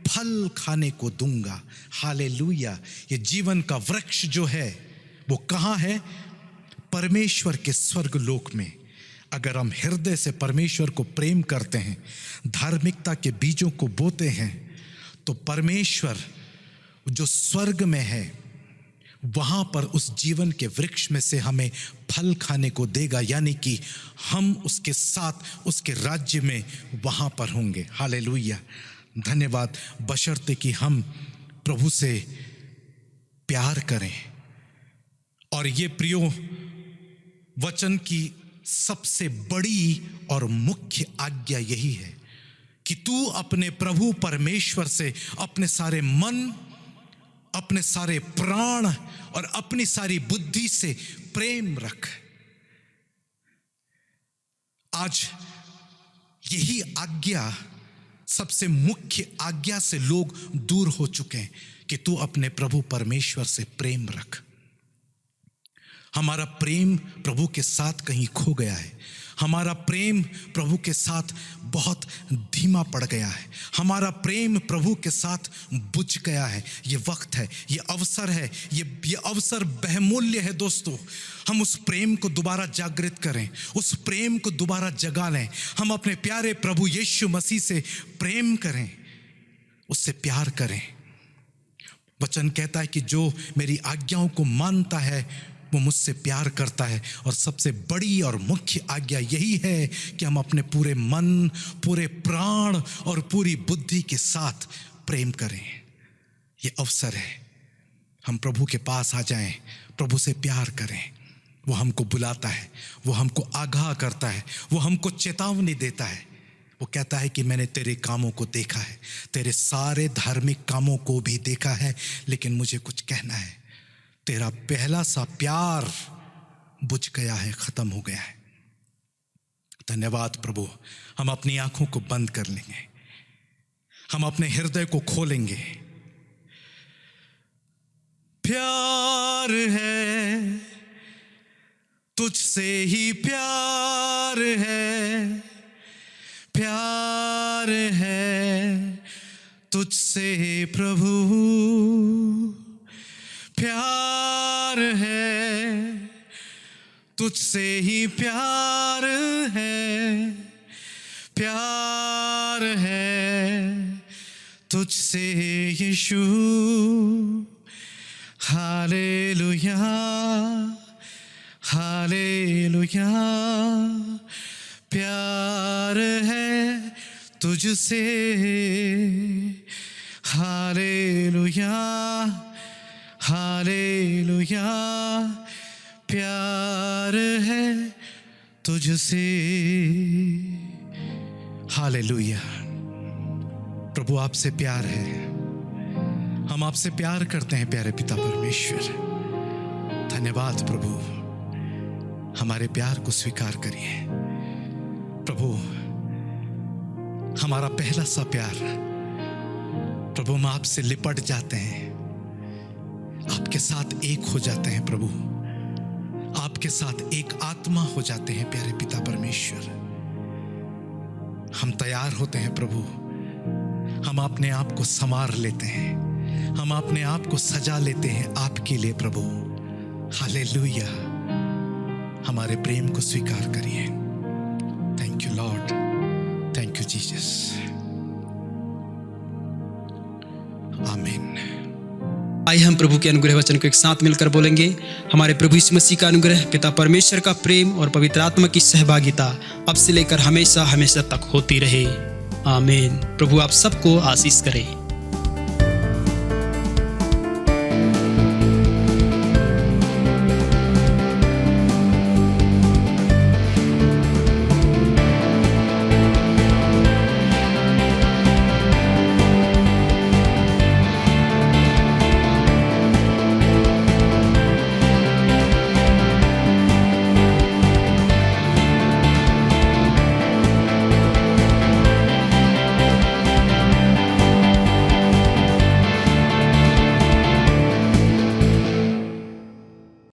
[SPEAKER 4] फल खाने को दूंगा। हालेलुया। ये जीवन का वृक्ष जो है वो कहाँ है? परमेश्वर के स्वर्ग लोक में। अगर हम हृदय से परमेश्वर को प्रेम करते हैं, धार्मिकता के बीजों को बोते हैं, तो परमेश्वर जो स्वर्ग में है वहां पर उस जीवन के वृक्ष में से हमें फल खाने को देगा, यानी कि हम उसके साथ उसके राज्य में वहां पर होंगे। हालेलुया। धन्यवाद। बशर्ते कि हम प्रभु से प्यार करें। और ये प्रियो, वचन की सबसे बड़ी और मुख्य आज्ञा यही है कि तू अपने प्रभु परमेश्वर से अपने सारे मन, अपने सारे प्राण और अपनी सारी बुद्धि से प्रेम रख। आज यही आज्ञा, सबसे मुख्य आज्ञा से लोग दूर हो चुके हैं कि तू अपने प्रभु परमेश्वर से प्रेम रख। हमारा प्रेम प्रभु के साथ कहीं खो गया है। हमारा प्रेम प्रभु के साथ बहुत धीमा पड़ गया है। हमारा प्रेम प्रभु के साथ बुझ गया है। ये वक्त है, ये अवसर है, ये अवसर बहुमूल्य है दोस्तों। हम उस प्रेम को दोबारा जागृत करें, उस प्रेम को दोबारा जगा लें। हम अपने प्यारे प्रभु यीशु मसीह से प्रेम करें, उससे प्यार करें। वचन कहता है कि जो मेरी आज्ञाओं को मानता है वो मुझसे प्यार करता है। और सबसे बड़ी और मुख्य आज्ञा यही है कि हम अपने पूरे मन, पूरे प्राण और पूरी बुद्धि के साथ प्रेम करें। ये अवसर है, हम प्रभु के पास आ जाएं, प्रभु से प्यार करें। वो हमको बुलाता है, वो हमको आगाह करता है, वो हमको चेतावनी देता है। वो कहता है कि मैंने तेरे कामों को देखा है, तेरे सारे धार्मिक कामों को भी देखा है, लेकिन मुझे कुछ कहना है। तेरा पहला सा प्यार बुझ गया है, खत्म हो गया है। धन्यवाद प्रभु। हम अपनी आंखों को बंद कर लेंगे, हम अपने हृदय को खोलेंगे। प्यार है, तुझसे ही प्यार है, प्यार है तुझसे प्रभु, प्यार है तुझसे ही प्यार है, प्यार है तुझसे यीशु। Hallelujah, hallelujah. प्यार है तुझसे, हालेलुया, हालेलुया। प्यार है तुझसे, हालेलुया। प्रभु आपसे प्यार है, हम आपसे प्यार करते हैं प्यारे पिता परमेश्वर। धन्यवाद प्रभु, हमारे प्यार को स्वीकार करिए प्रभु। हमारा पहला सा प्यार प्रभु, हम आपसे लिपट जाते हैं, आपके साथ एक हो जाते हैं प्रभु, आपके साथ एक आत्मा हो जाते हैं प्यारे पिता परमेश्वर। हम तैयार होते हैं प्रभु, हम अपने आप को संवार लेते हैं, हम अपने आप को सजा लेते हैं आपके लिए प्रभु। हालेलुया। हमारे प्रेम को स्वीकार करिए। Thank you Lord, thank you Jesus. आमीन।
[SPEAKER 1] आइए हम प्रभु के अनुग्रह वचन को एक साथ मिलकर बोलेंगे। हमारे प्रभु यीशु मसीह का अनुग्रह, पिता परमेश्वर का प्रेम और पवित्र आत्मा की सहभागिता अब से लेकर हमेशा हमेशा तक होती रहे। आमीन। प्रभु आप सबको आशीष करे।